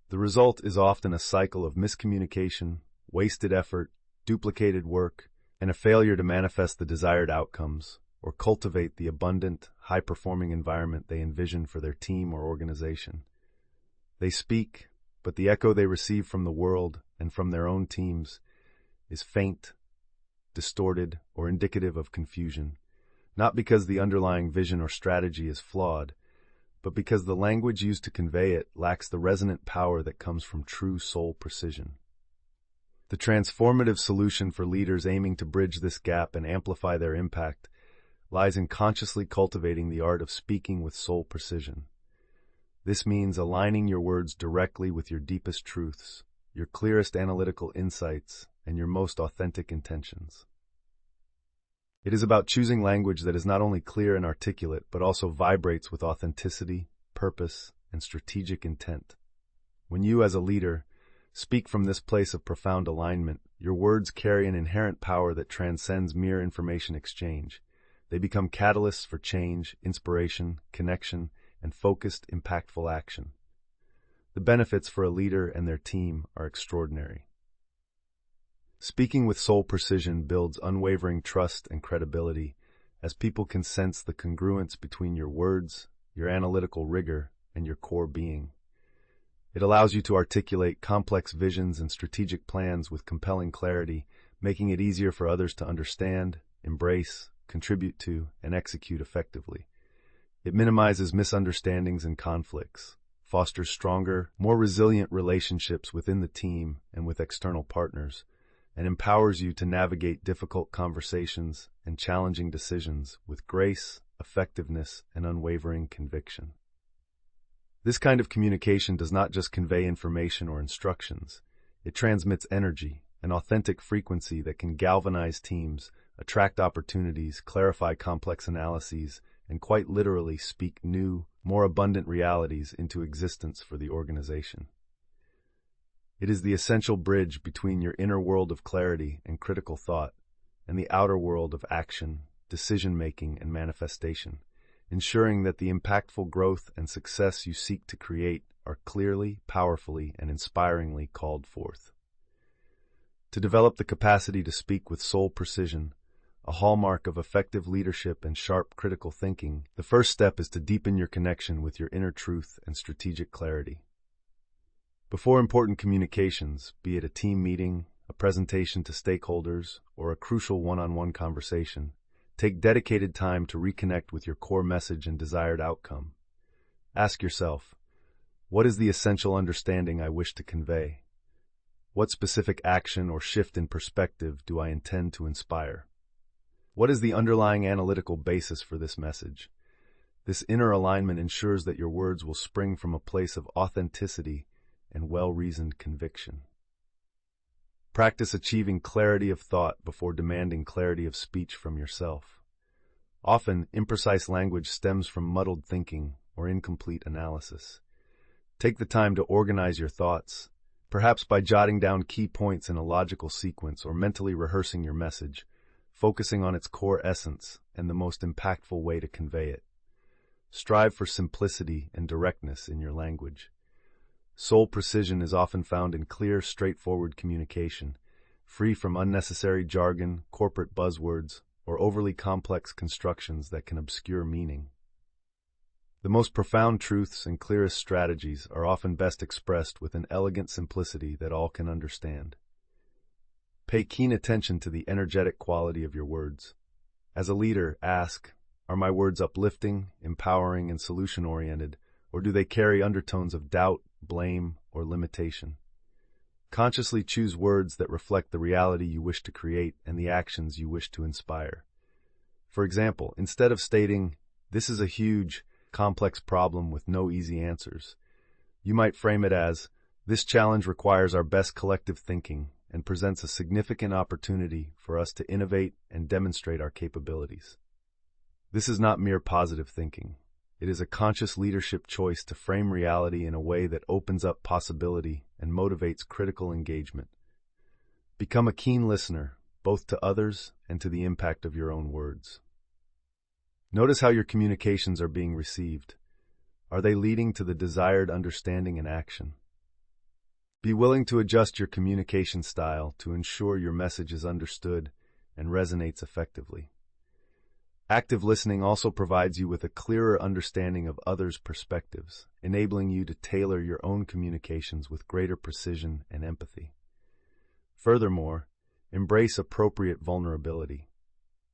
The result is often a cycle of miscommunication, wasted effort, duplicated work, and a failure to manifest the desired outcomes or cultivate the abundant, high-performing environment they envision for their team or organization. They speak, but the echo they receive from the world and from their own teams is faint, distorted, or indicative of confusion, not because the underlying vision or strategy is flawed, but because the language used to convey it lacks the resonant power that comes from true soul precision. The transformative solution for leaders aiming to bridge this gap and amplify their impact lies in consciously cultivating the art of speaking with soul precision. This means aligning your words directly with your deepest truths, your clearest analytical insights, and your most authentic intentions. It is about choosing language that is not only clear and articulate, but also vibrates with authenticity, purpose, and strategic intent. When you, as a leader, speak from this place of profound alignment, your words carry an inherent power that transcends mere information exchange. They become catalysts for change, inspiration, connection, and focused, impactful action. The benefits for a leader and their team are extraordinary. Speaking with soul precision builds unwavering trust and credibility, as people can sense the congruence between your words, your analytical rigor, and your core being. It allows you to articulate complex visions and strategic plans with compelling clarity, making it easier for others to understand, embrace, contribute to, and execute effectively. It minimizes misunderstandings and conflicts, fosters stronger, more resilient relationships within the team and with external partners, and empowers you to navigate difficult conversations and challenging decisions with grace, effectiveness, and unwavering conviction. This kind of communication does not just convey information or instructions. It transmits energy, an authentic frequency that can galvanize teams, attract opportunities, clarify complex analyses, and quite literally speak new, more abundant realities into existence for the organization. It is the essential bridge between your inner world of clarity and critical thought and the outer world of action, decision-making, and manifestation, ensuring that the impactful growth and success you seek to create are clearly, powerfully, and inspiringly called forth. To develop the capacity to speak with soul precision, a hallmark of effective leadership and sharp critical thinking, the first step is to deepen your connection with your inner truth and strategic clarity. Before important communications, be it a team meeting, a presentation to stakeholders, or a crucial one-on-one conversation, take dedicated time to reconnect with your core message and desired outcome. Ask yourself, what is the essential understanding I wish to convey? What specific action or shift in perspective do I intend to inspire? What is the underlying analytical basis for this message? This inner alignment ensures that your words will spring from a place of authenticity and well-reasoned conviction. Practice achieving clarity of thought before demanding clarity of speech from yourself. Often, imprecise language stems from muddled thinking or incomplete analysis. Take the time to organize your thoughts, perhaps by jotting down key points in a logical sequence or mentally rehearsing your message, focusing on its core essence and the most impactful way to convey it. Strive for simplicity and directness in your language. Soul precision is often found in clear, straightforward communication, free from unnecessary jargon, corporate buzzwords, or overly complex constructions that can obscure meaning. The most profound truths and clearest strategies are often best expressed with an elegant simplicity that all can understand. Pay keen attention to the energetic quality of your words. As a leader, ask, are my words uplifting, empowering, and solution-oriented, or do they carry undertones of doubt, blame, or limitation? Consciously choose words that reflect the reality you wish to create and the actions you wish to inspire. For example, instead of stating, "This is a huge, complex problem with no easy answers," you might frame it as, "This challenge requires our best collective thinking and presents a significant opportunity for us to innovate and demonstrate our capabilities." This is not mere positive thinking. It is a conscious leadership choice to frame reality in a way that opens up possibility and motivates critical engagement. Become a keen listener, both to others and to the impact of your own words. Notice how your communications are being received. Are they leading to the desired understanding and action? Be willing to adjust your communication style to ensure your message is understood and resonates effectively. Active listening also provides you with a clearer understanding of others' perspectives, enabling you to tailor your own communications with greater precision and empathy. Furthermore, embrace appropriate vulnerability.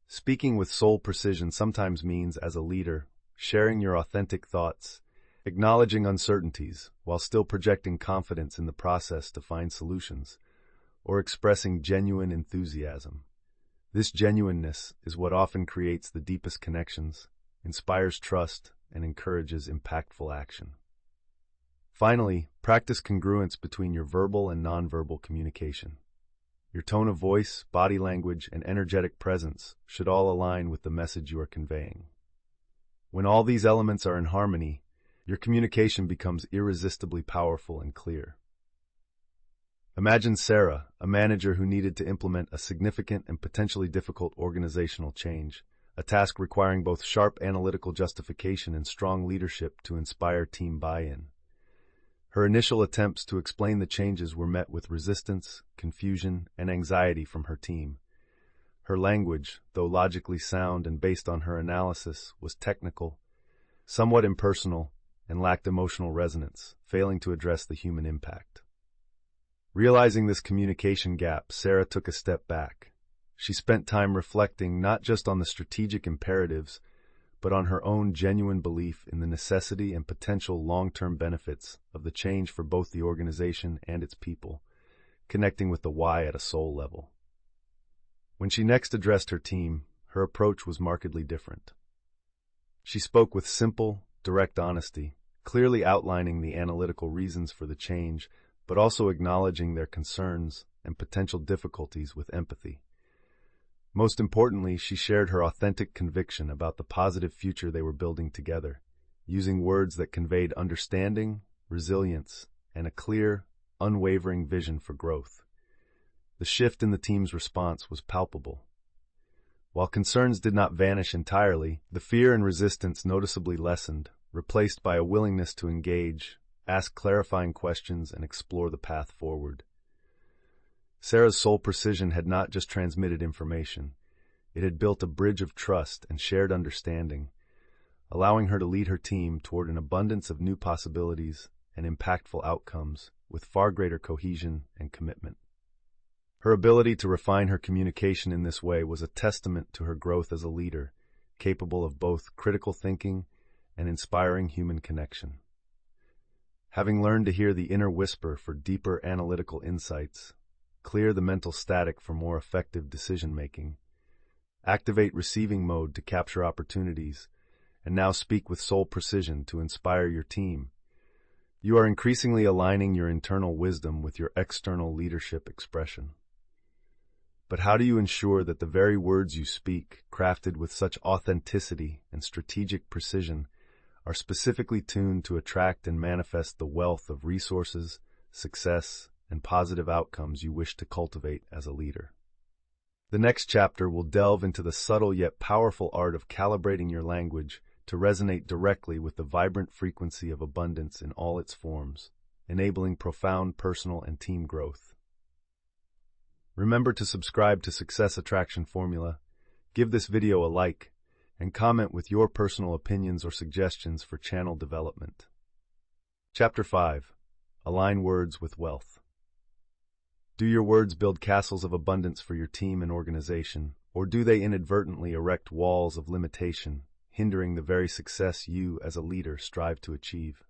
Speaking with soul precision sometimes means, as a leader, sharing your authentic thoughts, acknowledging uncertainties while still projecting confidence in the process to find solutions, or expressing genuine enthusiasm. This genuineness is what often creates the deepest connections, inspires trust, and encourages impactful action. Finally, practice congruence between your verbal and nonverbal communication. Your tone of voice, body language, and energetic presence should all align with the message you are conveying. When all these elements are in harmony, your communication becomes irresistibly powerful and clear. Imagine Sarah, a manager who needed to implement a significant and potentially difficult organizational change, a task requiring both sharp analytical justification and strong leadership to inspire team buy-in. Her initial attempts to explain the changes were met with resistance, confusion, and anxiety from her team. Her language, though logically sound and based on her analysis, was technical, somewhat impersonal, and lacked emotional resonance, failing to address the human impact. Realizing this communication gap, Sarah took a step back. She spent time reflecting not just on the strategic imperatives, but on her own genuine belief in the necessity and potential long-term benefits of the change for both the organization and its people, connecting with the why at a soul level. When she next addressed her team, her approach was markedly different. She spoke with simple, direct honesty, clearly outlining the analytical reasons for the change, but also acknowledging their concerns and potential difficulties with empathy. Most importantly, she shared her authentic conviction about the positive future they were building together, using words that conveyed understanding, resilience, and a clear, unwavering vision for growth. The shift in the team's response was palpable. While concerns did not vanish entirely, the fear and resistance noticeably lessened, replaced by a willingness to engage, ask clarifying questions, and explore the path forward. Sarah's soul precision had not just transmitted information. It had built a bridge of trust and shared understanding, allowing her to lead her team toward an abundance of new possibilities and impactful outcomes with far greater cohesion and commitment. Her ability to refine her communication in this way was a testament to her growth as a leader, capable of both critical thinking and inspiring human connection. Having learned to hear the inner whisper for deeper analytical insights, clear the mental static for more effective decision-making, activate receiving mode to capture opportunities, and now speak with soul precision to inspire your team, you are increasingly aligning your internal wisdom with your external leadership expression. But how do you ensure that the very words you speak, crafted with such authenticity and strategic precision, are specifically tuned to attract and manifest the wealth of resources, success, and positive outcomes you wish to cultivate as a leader? The next chapter will delve into the subtle yet powerful art of calibrating your language to resonate directly with the vibrant frequency of abundance in all its forms, enabling profound personal and team growth. Remember to subscribe to Success Attraction Formula, give this video a like, and comment with your personal opinions or suggestions for channel development. Chapter 5. Align words with wealth. Do your words build castles of abundance for your team and organization, or do they inadvertently erect walls of limitation, hindering the very success you, as a leader, strive to achieve?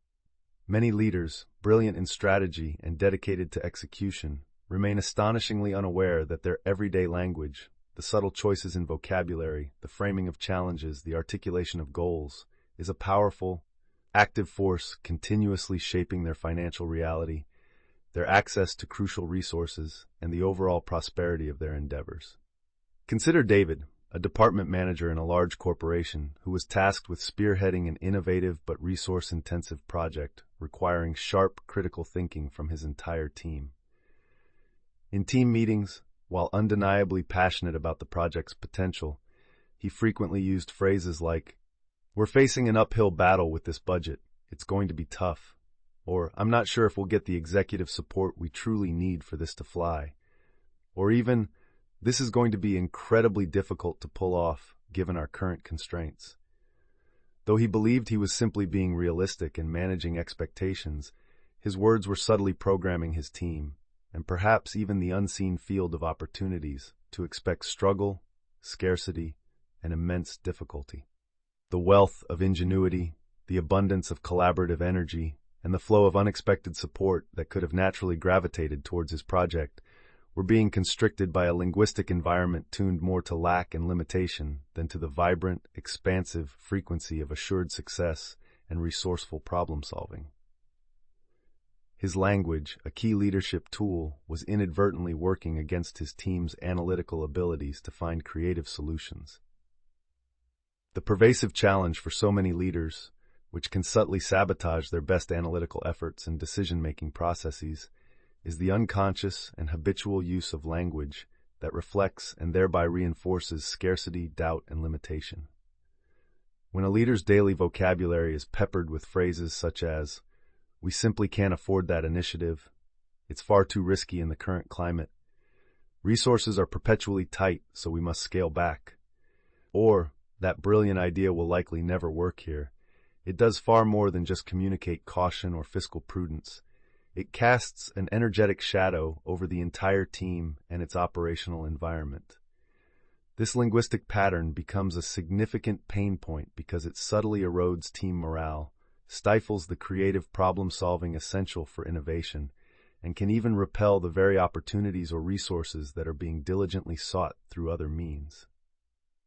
Many leaders, brilliant in strategy and dedicated to execution, remain astonishingly unaware that their everyday language, the subtle choices in vocabulary, the framing of challenges, the articulation of goals, is a powerful, active force continuously shaping their financial reality, their access to crucial resources, and the overall prosperity of their endeavors. Consider David, a department manager in a large corporation who was tasked with spearheading an innovative but resource-intensive project requiring sharp, critical thinking from his entire team. In team meetings, while undeniably passionate about the project's potential, he frequently used phrases like, "We're facing an uphill battle with this budget. It's going to be tough," or "I'm not sure if we'll get the executive support we truly need for this to fly," or even "This is going to be incredibly difficult to pull off given our current constraints." Though he believed he was simply being realistic and managing expectations, his words were subtly programming his team, and perhaps even the unseen field of opportunities, to expect struggle, scarcity, and immense difficulty. The wealth of ingenuity, the abundance of collaborative energy, and the flow of unexpected support that could have naturally gravitated towards his project were being constricted by a linguistic environment tuned more to lack and limitation than to the vibrant, expansive frequency of assured success and resourceful problem-solving. His language, a key leadership tool, was inadvertently working against his team's analytical abilities to find creative solutions. The pervasive challenge for so many leaders, which can subtly sabotage their best analytical efforts and decision-making processes, is the unconscious and habitual use of language that reflects and thereby reinforces scarcity, doubt, and limitation. When a leader's daily vocabulary is peppered with phrases such as, "We simply can't afford that initiative," "It's far too risky in the current climate," "Resources are perpetually tight, so we must scale back," or "That brilliant idea will likely never work here," it does far more than just communicate caution or fiscal prudence. It casts an energetic shadow over the entire team and its operational environment. This linguistic pattern becomes a significant pain point because it subtly erodes team morale, stifles the creative problem-solving essential for innovation, and can even repel the very opportunities or resources that are being diligently sought through other means.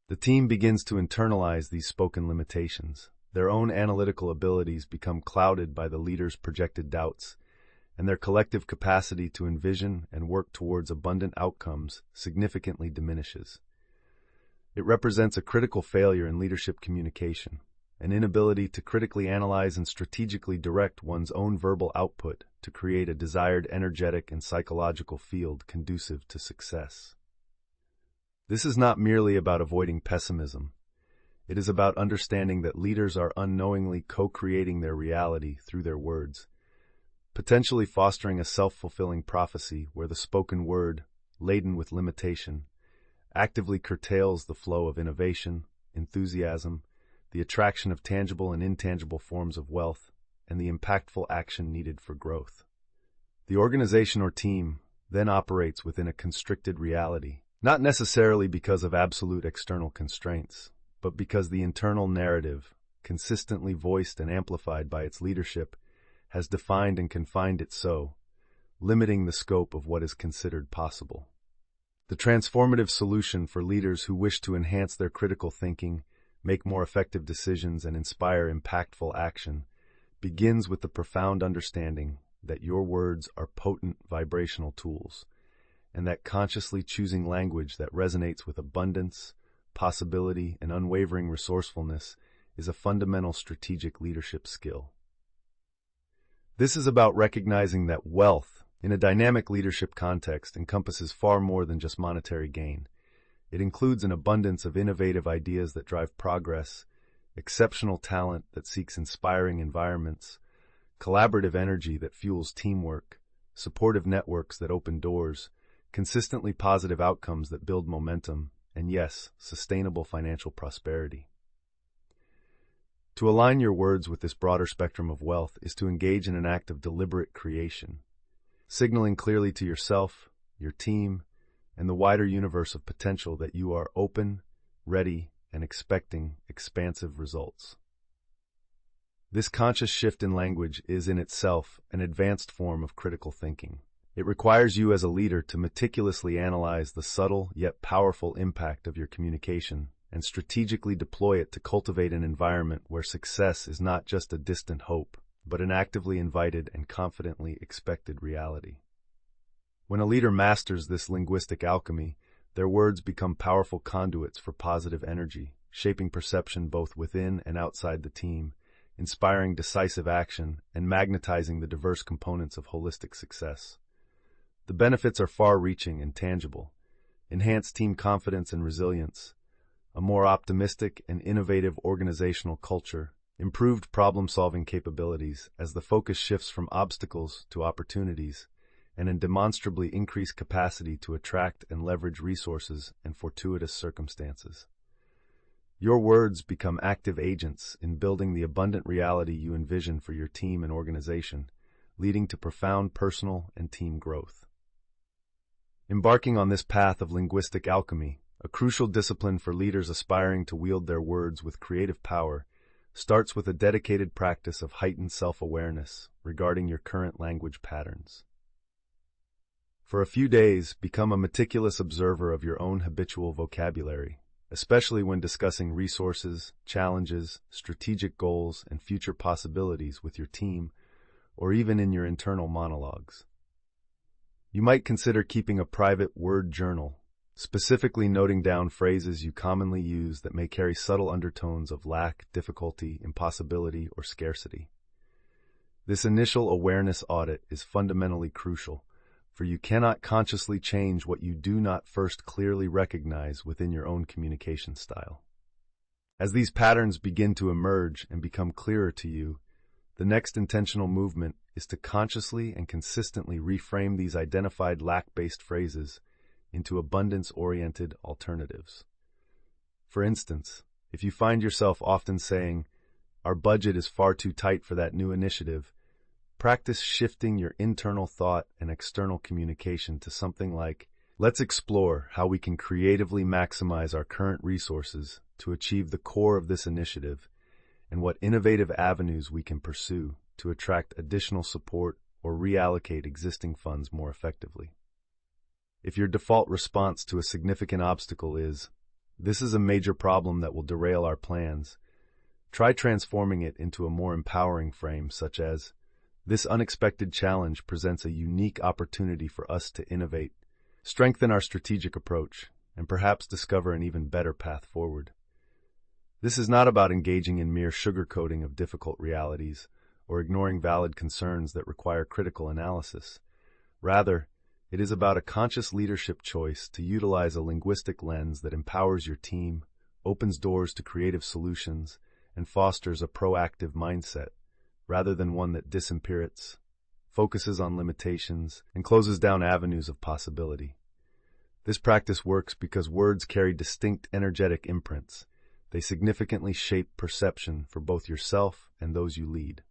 The team begins to internalize these spoken limitations. Their own analytical abilities become clouded by the leader's projected doubts, and their collective capacity to envision and work towards abundant outcomes significantly diminishes. It represents a critical failure in leadership communication, an inability to critically analyze and strategically direct one's own verbal output to create a desired energetic and psychological field conducive to success. This is not merely about avoiding pessimism. It is about understanding that leaders are unknowingly co-creating their reality through their words, potentially fostering a self-fulfilling prophecy where the spoken word, laden with limitation, actively curtails the flow of innovation, enthusiasm, the attraction of tangible and intangible forms of wealth, and the impactful action needed for growth. The organization or team then operates within a constricted reality, not necessarily because of absolute external constraints, but because the internal narrative, consistently voiced and amplified by its leadership, has defined and confined it so, limiting the scope of what is considered possible. The transformative solution for leaders who wish to enhance their critical thinking, make more effective decisions, and inspire impactful action begins with the profound understanding that your words are potent vibrational tools, and that consciously choosing language that resonates with abundance, possibility, and unwavering resourcefulness is a fundamental strategic leadership skill. This is about recognizing that wealth, in a dynamic leadership context, encompasses far more than just monetary gain. It includes an abundance of innovative ideas that drive progress, exceptional talent that seeks inspiring environments, collaborative energy that fuels teamwork, supportive networks that open doors, consistently positive outcomes that build momentum, and yes, sustainable financial prosperity. To align your words with this broader spectrum of wealth is to engage in an act of deliberate creation, signaling clearly to yourself, your team, and the wider universe of potential that you are open, ready, and expecting expansive results. This conscious shift in language is in itself an advanced form of critical thinking. It requires you as a leader to meticulously analyze the subtle yet powerful impact of your communication and strategically deploy it to cultivate an environment where success is not just a distant hope, but an actively invited and confidently expected reality. When a leader masters this linguistic alchemy, their words become powerful conduits for positive energy, shaping perception both within and outside the team, inspiring decisive action, and magnetizing the diverse components of holistic success. The benefits are far-reaching and tangible: enhanced team confidence and resilience, a more optimistic and innovative organizational culture, improved problem-solving capabilities as the focus shifts from obstacles to opportunities, and a demonstrably increased capacity to attract and leverage resources in fortuitous circumstances. Your words become active agents in building the abundant reality you envision for your team and organization, leading to profound personal and team growth. Embarking on this path of linguistic alchemy, a crucial discipline for leaders aspiring to wield their words with creative power, starts with a dedicated practice of heightened self-awareness regarding your current language patterns. For a few days, become a meticulous observer of your own habitual vocabulary, especially when discussing resources, challenges, strategic goals, and future possibilities with your team, or even in your internal monologues. You might consider keeping a private word journal, specifically noting down phrases you commonly use that may carry subtle undertones of lack, difficulty, impossibility, or scarcity. This initial awareness audit is fundamentally crucial, for you cannot consciously change what you do not first clearly recognize within your own communication style. As these patterns begin to emerge and become clearer to you, the next intentional movement is to consciously and consistently reframe these identified lack-based phrases into abundance-oriented alternatives. For instance, if you find yourself often saying, "Our budget is far too tight for that new initiative," practice shifting your internal thought and external communication to something like, "Let's explore how we can creatively maximize our current resources to achieve the core of this initiative, and what innovative avenues we can pursue to attract additional support or reallocate existing funds more effectively." If your default response to a significant obstacle is, "This is a major problem that will derail our plans," try transforming it into a more empowering frame such as, "This unexpected challenge presents a unique opportunity for us to innovate, strengthen our strategic approach, and perhaps discover an even better path forward." This is not about engaging in mere sugarcoating of difficult realities or ignoring valid concerns that require critical analysis. Rather, it is about a conscious leadership choice to utilize a linguistic lens that empowers your team, opens doors to creative solutions, and fosters a proactive mindset, rather than one that disinterprets, focuses on limitations, and closes down avenues of possibility. This practice works because words carry distinct energetic imprints. They significantly shape perception for both yourself and those you lead.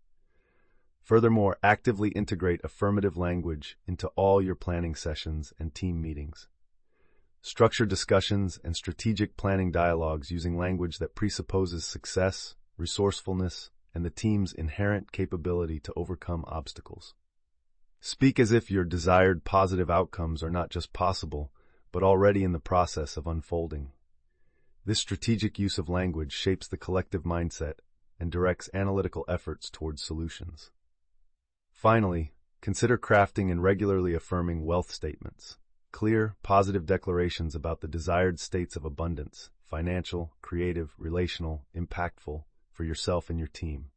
Furthermore, actively integrate affirmative language into all your planning sessions and team meetings. Structure discussions and strategic planning dialogues using language that presupposes success, resourcefulness, and the team's inherent capability to overcome obstacles. Speak as if your desired positive outcomes are not just possible, but already in the process of unfolding. This strategic use of language shapes the collective mindset and directs analytical efforts towards solutions. Finally, consider crafting and regularly affirming wealth statements, clear, positive declarations about the desired states of abundance, financial, creative, relational, impactful, for yourself and your team.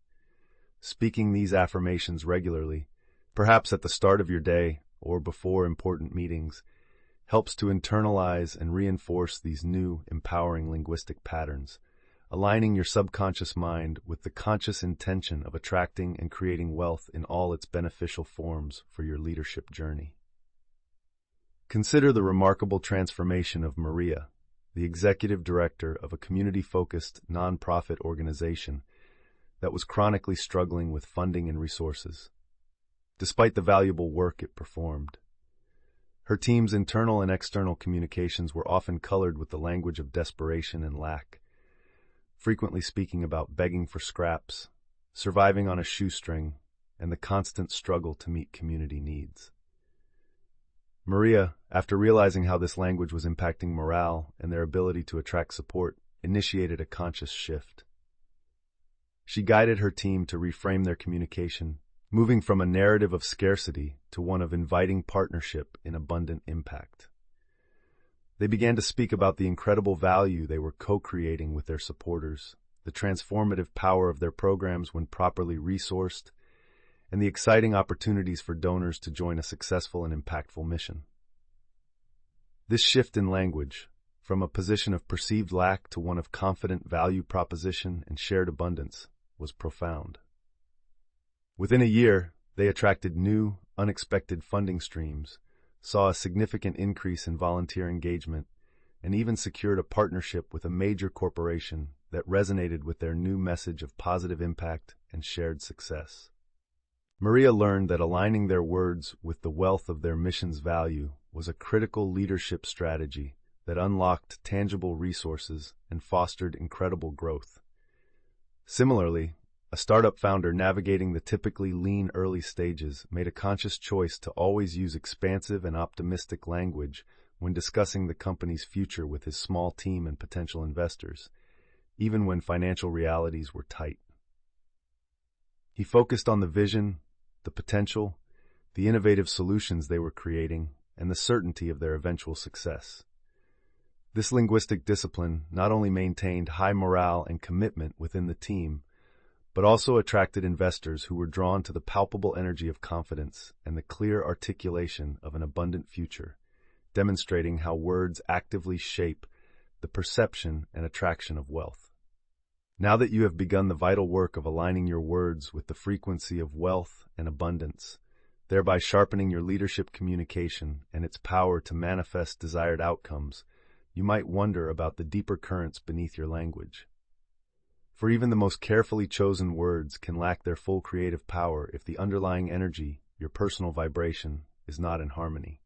Speaking these affirmations regularly, perhaps at the start of your day or before important meetings, helps to internalize and reinforce these new, empowering linguistic patterns, aligning your subconscious mind with the conscious intention of attracting and creating wealth in all its beneficial forms for your leadership journey. Consider the remarkable transformation of Maria, the executive director of a community-focused nonprofit organization that was chronically struggling with funding and resources, despite the valuable work it performed. Her team's internal and external communications were often colored with the language of desperation and lack, frequently speaking about begging for scraps, surviving on a shoestring, and the constant struggle to meet community needs. Maria, after realizing how this language was impacting morale and their ability to attract support, initiated a conscious shift. She guided her team to reframe their communication, moving from a narrative of scarcity to one of inviting partnership in abundant impact. They began to speak about the incredible value they were co-creating with their supporters, the transformative power of their programs when properly resourced, and the exciting opportunities for donors to join a successful and impactful mission. This shift in language, from a position of perceived lack to one of confident value proposition and shared abundance, was profound. Within a year, they attracted new, unexpected funding streams, saw a significant increase in volunteer engagement, and even secured a partnership with a major corporation that resonated with their new message of positive impact and shared success. Maria learned that aligning their words with the wealth of their mission's value was a critical leadership strategy that unlocked tangible resources and fostered incredible growth. Similarly, a startup founder navigating the typically lean early stages made a conscious choice to always use expansive and optimistic language when discussing the company's future with his small team and potential investors, even when financial realities were tight. He focused on the vision, the potential, the innovative solutions they were creating, and the certainty of their eventual success. This linguistic discipline not only maintained high morale and commitment within the team, but also attracted investors who were drawn to the palpable energy of confidence and the clear articulation of an abundant future, demonstrating how words actively shape the perception and attraction of wealth. Now that you have begun the vital work of aligning your words with the frequency of wealth and abundance, thereby sharpening your leadership communication and its power to manifest desired outcomes, you might wonder about the deeper currents beneath your language. For even the most carefully chosen words can lack their full creative power if the underlying energy, your personal vibration, is not in harmony.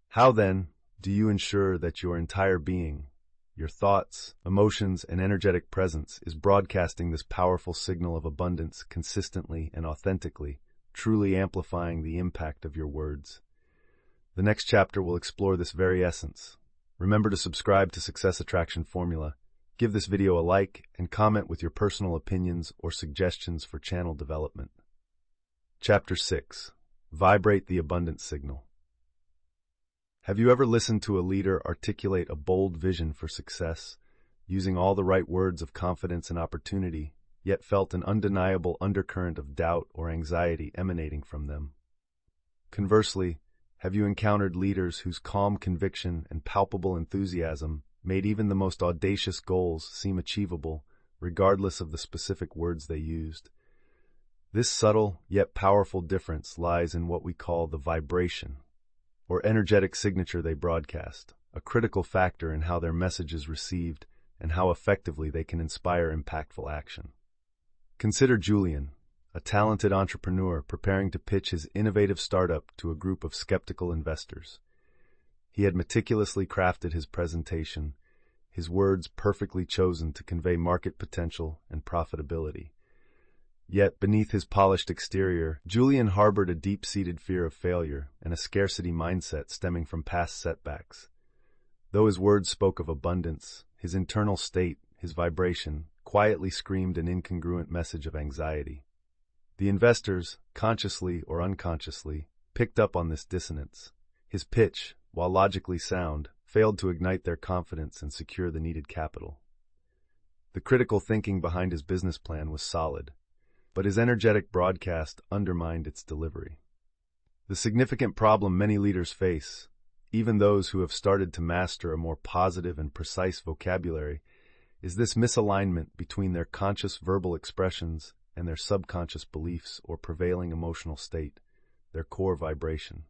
How, then, do you ensure that your entire being, your thoughts, emotions, and energetic presence is broadcasting this powerful signal of abundance consistently and authentically, truly amplifying the impact of your words? The next chapter will explore this very essence. Remember to subscribe to Success Attraction Formula. Give this video a like and comment with your personal opinions or suggestions for channel development. Chapter 6. Vibrate the Abundance Signal. Have you ever listened to a leader articulate a bold vision for success, using all the right words of confidence and opportunity, yet felt an undeniable undercurrent of doubt or anxiety emanating from them? Conversely, have you encountered leaders whose calm conviction and palpable enthusiasm made even the most audacious goals seem achievable, regardless of the specific words they used? This subtle yet powerful difference lies in what we call the vibration, or energetic signature they broadcast, a critical factor in how their message is received and how effectively they can inspire impactful action. Consider Julian, a talented entrepreneur preparing to pitch his innovative startup to a group of skeptical investors. He had meticulously crafted his presentation, his words perfectly chosen to convey market potential and profitability. Yet, beneath his polished exterior, Julian harbored a deep-seated fear of failure and a scarcity mindset stemming from past setbacks. Though his words spoke of abundance, his internal state, his vibration, quietly screamed an incongruent message of anxiety. The investors, consciously or unconsciously, picked up on this dissonance. His pitch, while logically sound, failed to ignite their confidence and secure the needed capital. The critical thinking behind his business plan was solid, but his energetic broadcast undermined its delivery. The significant problem many leaders face, even those who have started to master a more positive and precise vocabulary, is this misalignment between their conscious verbal expressions and their subconscious beliefs or prevailing emotional state, their core vibration.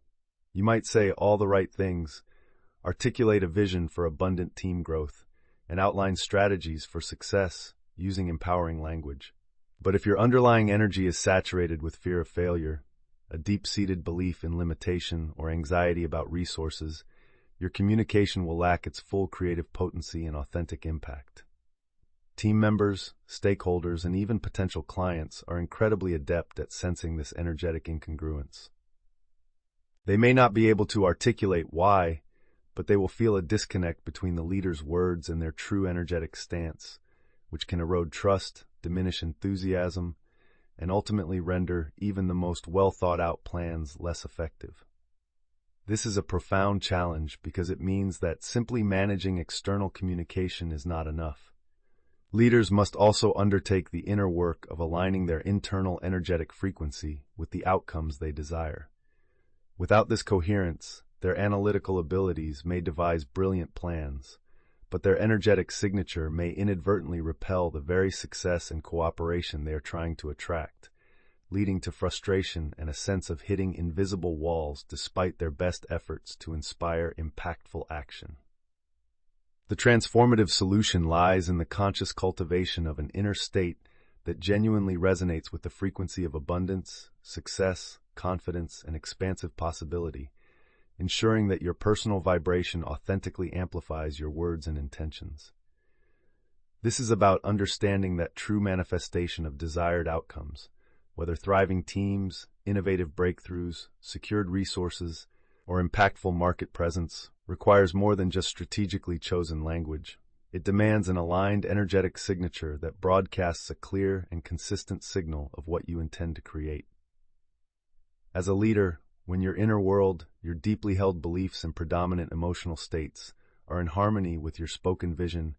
You might say all the right things, articulate a vision for abundant team growth, and outline strategies for success using empowering language. But if your underlying energy is saturated with fear of failure, a deep-seated belief in limitation or anxiety about resources, your communication will lack its full creative potency and authentic impact. Team members, stakeholders, and even potential clients are incredibly adept at sensing this energetic incongruence. They may not be able to articulate why, but they will feel a disconnect between the leader's words and their true energetic stance, which can erode trust, diminish enthusiasm, and ultimately render even the most well-thought-out plans less effective. This is a profound challenge because it means that simply managing external communication is not enough. Leaders must also undertake the inner work of aligning their internal energetic frequency with the outcomes they desire. Without this coherence, their analytical abilities may devise brilliant plans, but their energetic signature may inadvertently repel the very success and cooperation they are trying to attract, leading to frustration and a sense of hitting invisible walls despite their best efforts to inspire impactful action. The transformative solution lies in the conscious cultivation of an inner state that genuinely resonates with the frequency of abundance, success, confidence, and expansive possibility, ensuring that your personal vibration authentically amplifies your words and intentions. This is about understanding that true manifestation of desired outcomes, whether thriving teams, innovative breakthroughs, secured resources, or impactful market presence, requires more than just strategically chosen language. It demands an aligned, energetic signature that broadcasts a clear and consistent signal of what you intend to create. As a leader, when your inner world, your deeply held beliefs and predominant emotional states are in harmony with your spoken vision,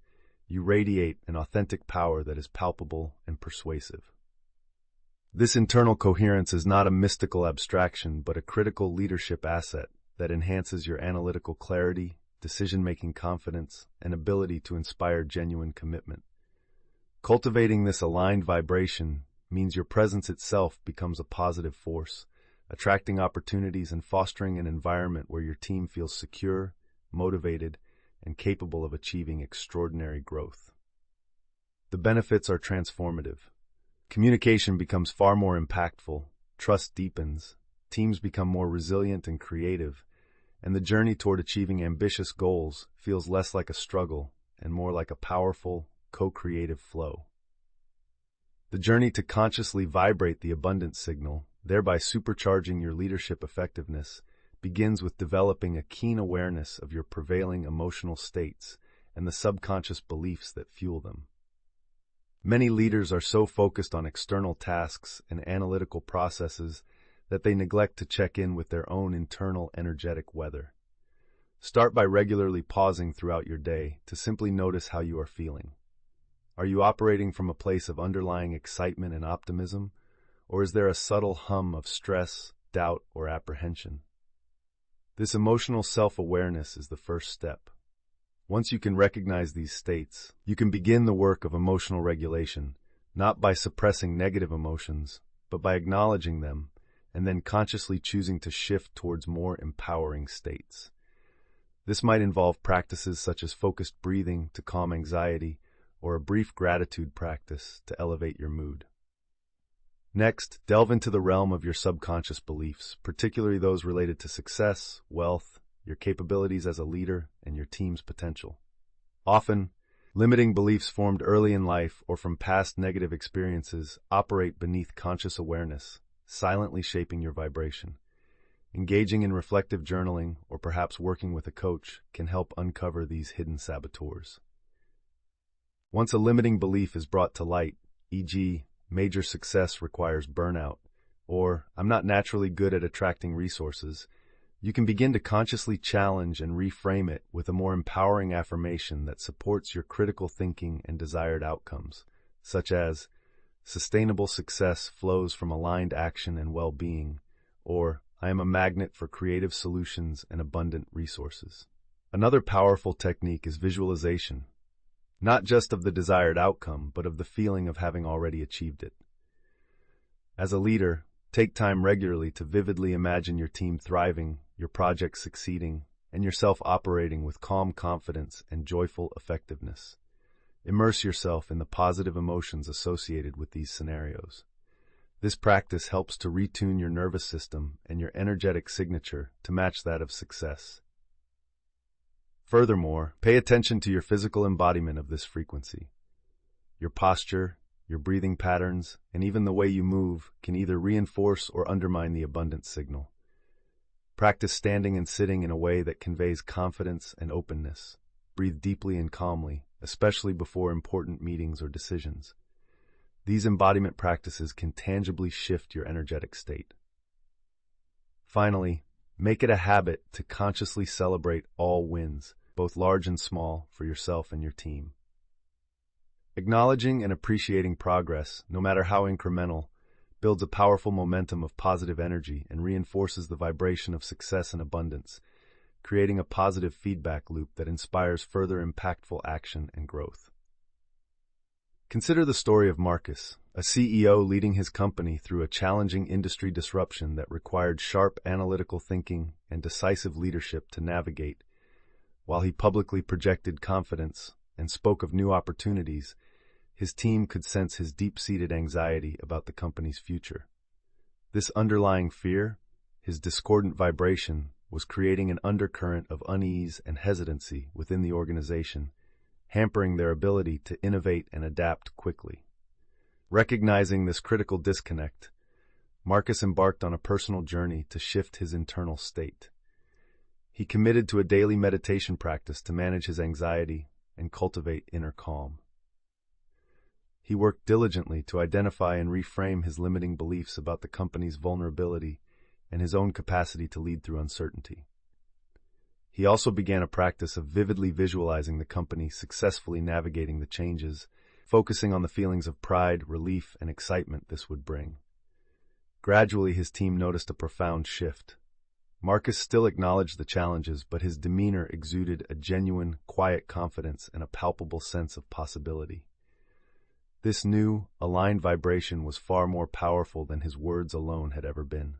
you radiate an authentic power that is palpable and persuasive. This internal coherence is not a mystical abstraction, but a critical leadership asset that enhances your analytical clarity, decision-making confidence, and ability to inspire genuine commitment. Cultivating this aligned vibration means your presence itself becomes a positive force, attracting opportunities and fostering an environment where your team feels secure, motivated, and capable of achieving extraordinary growth. The benefits are transformative. Communication becomes far more impactful, trust deepens, teams become more resilient and creative, and the journey toward achieving ambitious goals feels less like a struggle and more like a powerful, co-creative flow. The journey to consciously vibrate the abundance signal, thereby supercharging your leadership effectiveness, begins with developing a keen awareness of your prevailing emotional states and the subconscious beliefs that fuel them. Many leaders are so focused on external tasks and analytical processes that they neglect to check in with their own internal energetic weather. Start by regularly pausing throughout your day to simply notice how you are feeling. Are you operating from a place of underlying excitement and optimism, or is there a subtle hum of stress, doubt, or apprehension? This emotional self-awareness is the first step. Once you can recognize these states, you can begin the work of emotional regulation, not by suppressing negative emotions, but by acknowledging them and then consciously choosing to shift towards more empowering states. This might involve practices such as focused breathing to calm anxiety or a brief gratitude practice to elevate your mood. Next, delve into the realm of your subconscious beliefs, particularly those related to success, wealth, your capabilities as a leader, and your team's potential. Often, limiting beliefs formed early in life or from past negative experiences operate beneath conscious awareness, silently shaping your vibration. Engaging in reflective journaling or perhaps working with a coach can help uncover these hidden saboteurs. Once a limiting belief is brought to light, e.g., major success requires burnout, or I'm not naturally good at attracting resources, you can begin to consciously challenge and reframe it with a more empowering affirmation that supports your critical thinking and desired outcomes, such as, sustainable success flows from aligned action and well-being, or I am a magnet for creative solutions and abundant resources. Another powerful technique is visualization, not just of the desired outcome, but of the feeling of having already achieved it. As a leader, take time regularly to vividly imagine your team thriving, your project succeeding, and yourself operating with calm confidence and joyful effectiveness. Immerse yourself in the positive emotions associated with these scenarios. This practice helps to retune your nervous system and your energetic signature to match that of success. Furthermore, pay attention to your physical embodiment of this frequency. Your posture, your breathing patterns, and even the way you move can either reinforce or undermine the abundance signal. Practice standing and sitting in a way that conveys confidence and openness. Breathe deeply and calmly, especially before important meetings or decisions. These embodiment practices can tangibly shift your energetic state. Finally, make it a habit to consciously celebrate all wins, both large and small, for yourself and your team. Acknowledging and appreciating progress, no matter how incremental, builds a powerful momentum of positive energy and reinforces the vibration of success and abundance, creating a positive feedback loop that inspires further impactful action and growth. Consider the story of Marcus, a CEO leading his company through a challenging industry disruption that required sharp analytical thinking and decisive leadership to navigate. While he publicly projected confidence and spoke of new opportunities, his team could sense his deep-seated anxiety about the company's future. This underlying fear, his discordant vibration, was creating an undercurrent of unease and hesitancy within the organization, hampering their ability to innovate and adapt quickly. Recognizing this critical disconnect, Marcus embarked on a personal journey to shift his internal state. He committed to a daily meditation practice to manage his anxiety and cultivate inner calm. He worked diligently to identify and reframe his limiting beliefs about the company's vulnerability and his own capacity to lead through uncertainty. He also began a practice of vividly visualizing the company successfully navigating the changes, focusing on the feelings of pride, relief, and excitement this would bring. Gradually, his team noticed a profound shift. Marcus still acknowledged the challenges, but his demeanor exuded a genuine, quiet confidence and a palpable sense of possibility. This new, aligned vibration was far more powerful than his words alone had ever been.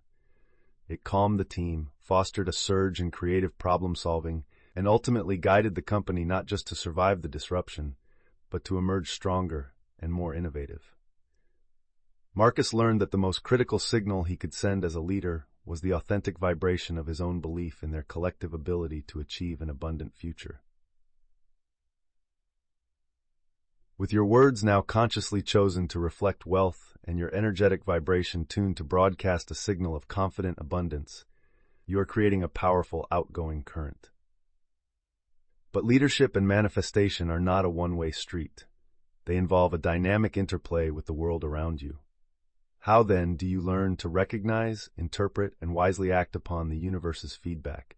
It calmed the team, fostered a surge in creative problem-solving, and ultimately guided the company not just to survive the disruption, but to emerge stronger and more innovative. Marcus learned that the most critical signal he could send as a leader was the authentic vibration of his own belief in their collective ability to achieve an abundant future. With your words now consciously chosen to reflect wealth and your energetic vibration tuned to broadcast a signal of confident abundance, you are creating a powerful outgoing current. But leadership and manifestation are not a one-way street. They involve a dynamic interplay with the world around you. How then do you learn to recognize, interpret, and wisely act upon the universe's feedback,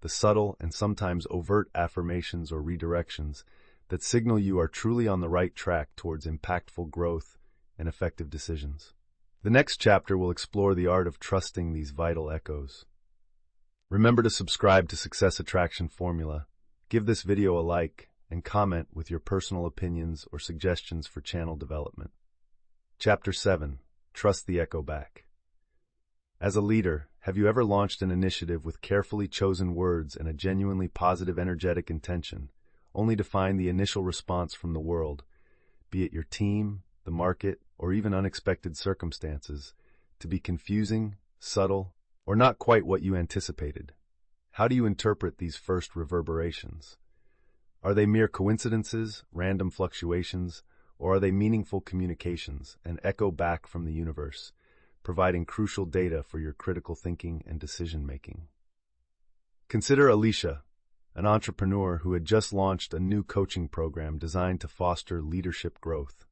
the subtle and sometimes overt affirmations or redirections that signal you are truly on the right track towards impactful growth and effective decisions? The next chapter will explore the art of trusting these vital echoes. Remember to subscribe to Success Attraction Formula, give this video a like, and comment with your personal opinions or suggestions for channel development. Chapter 7. Trust the Echo Back. As a leader, have you ever launched an initiative with carefully chosen words and a genuinely positive energetic intention, only to find the initial response from the world, be it your team, the market, or even unexpected circumstances, to be confusing, subtle, or not quite what you anticipated? How do you interpret these first reverberations? Are they mere coincidences, random fluctuations, or are they meaningful communications, an echo back from the universe, providing crucial data for your critical thinking and decision-making? Consider Alicia, an entrepreneur who had just launched a new coaching program designed to foster leadership growth.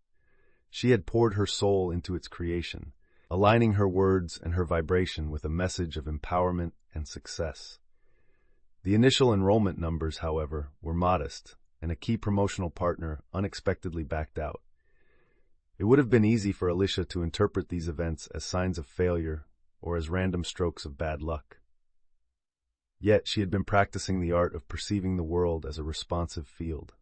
She had poured her soul into its creation, aligning her words and her vibration with a message of empowerment and success. The initial enrollment numbers, however, were modest, and a key promotional partner unexpectedly backed out. It would have been easy for Alicia to interpret these events as signs of failure or as random strokes of bad luck. Yet she had been practicing the art of perceiving the world as a responsive field.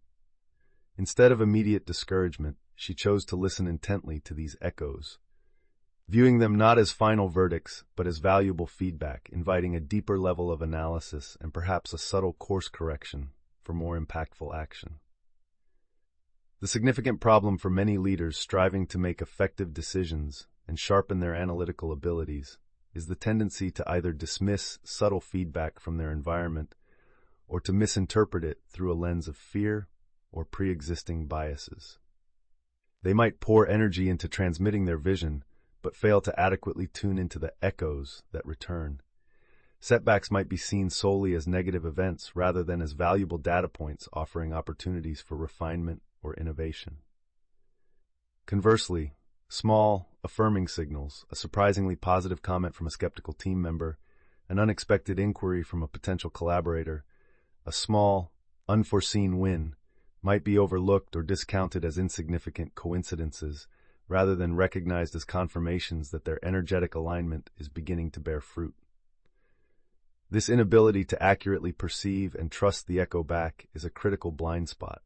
Instead of immediate discouragement, she chose to listen intently to these echoes, viewing them not as final verdicts, but as valuable feedback, inviting a deeper level of analysis and perhaps a subtle course correction for more impactful action. The significant problem for many leaders striving to make effective decisions and sharpen their analytical abilities is the tendency to either dismiss subtle feedback from their environment or to misinterpret it through a lens of fear or pre-existing biases. They might pour energy into transmitting their vision, but fail to adequately tune into the echoes that return. Setbacks might be seen solely as negative events rather than as valuable data points offering opportunities for refinement or innovation. Conversely, small, affirming signals, a surprisingly positive comment from a skeptical team member, an unexpected inquiry from a potential collaborator, a small, unforeseen win, might be overlooked or discounted as insignificant coincidences rather than recognized as confirmations that their energetic alignment is beginning to bear fruit. This inability to accurately perceive and trust the echo back is a critical blind spot.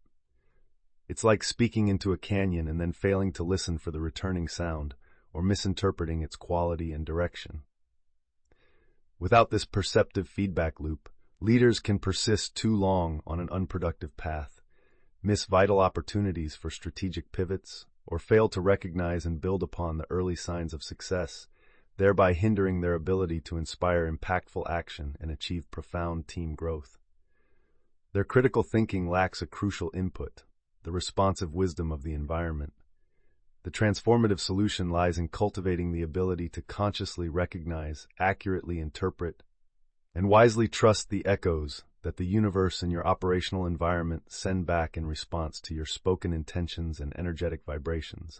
It's like speaking into a canyon and then failing to listen for the returning sound, or misinterpreting its quality and direction. Without this perceptive feedback loop, leaders can persist too long on an unproductive path, miss vital opportunities for strategic pivots, or fail to recognize and build upon the early signs of success, thereby hindering their ability to inspire impactful action and achieve profound team growth. Their critical thinking lacks a crucial input, the responsive wisdom of the environment. The transformative solution lies in cultivating the ability to consciously recognize, accurately interpret, and wisely trust the echoes that the universe and your operational environment send back in response to your spoken intentions and energetic vibrations.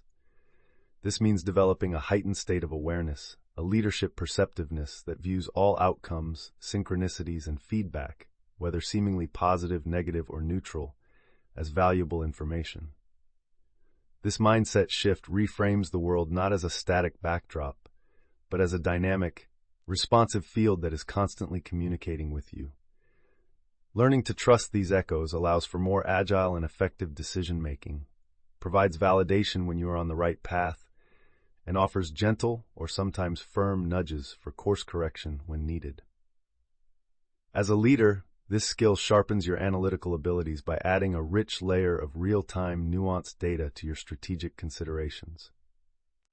This means developing a heightened state of awareness, a leadership perceptiveness that views all outcomes, synchronicities, and feedback, whether seemingly positive, negative, or neutral, as valuable information. This mindset shift reframes the world not as a static backdrop, but as a dynamic, responsive field that is constantly communicating with you. Learning to trust these echoes allows for more agile and effective decision-making, provides validation when you are on the right path, and offers gentle or sometimes firm nudges for course correction when needed. As a leader, this skill sharpens your analytical abilities by adding a rich layer of real-time, nuanced data to your strategic considerations.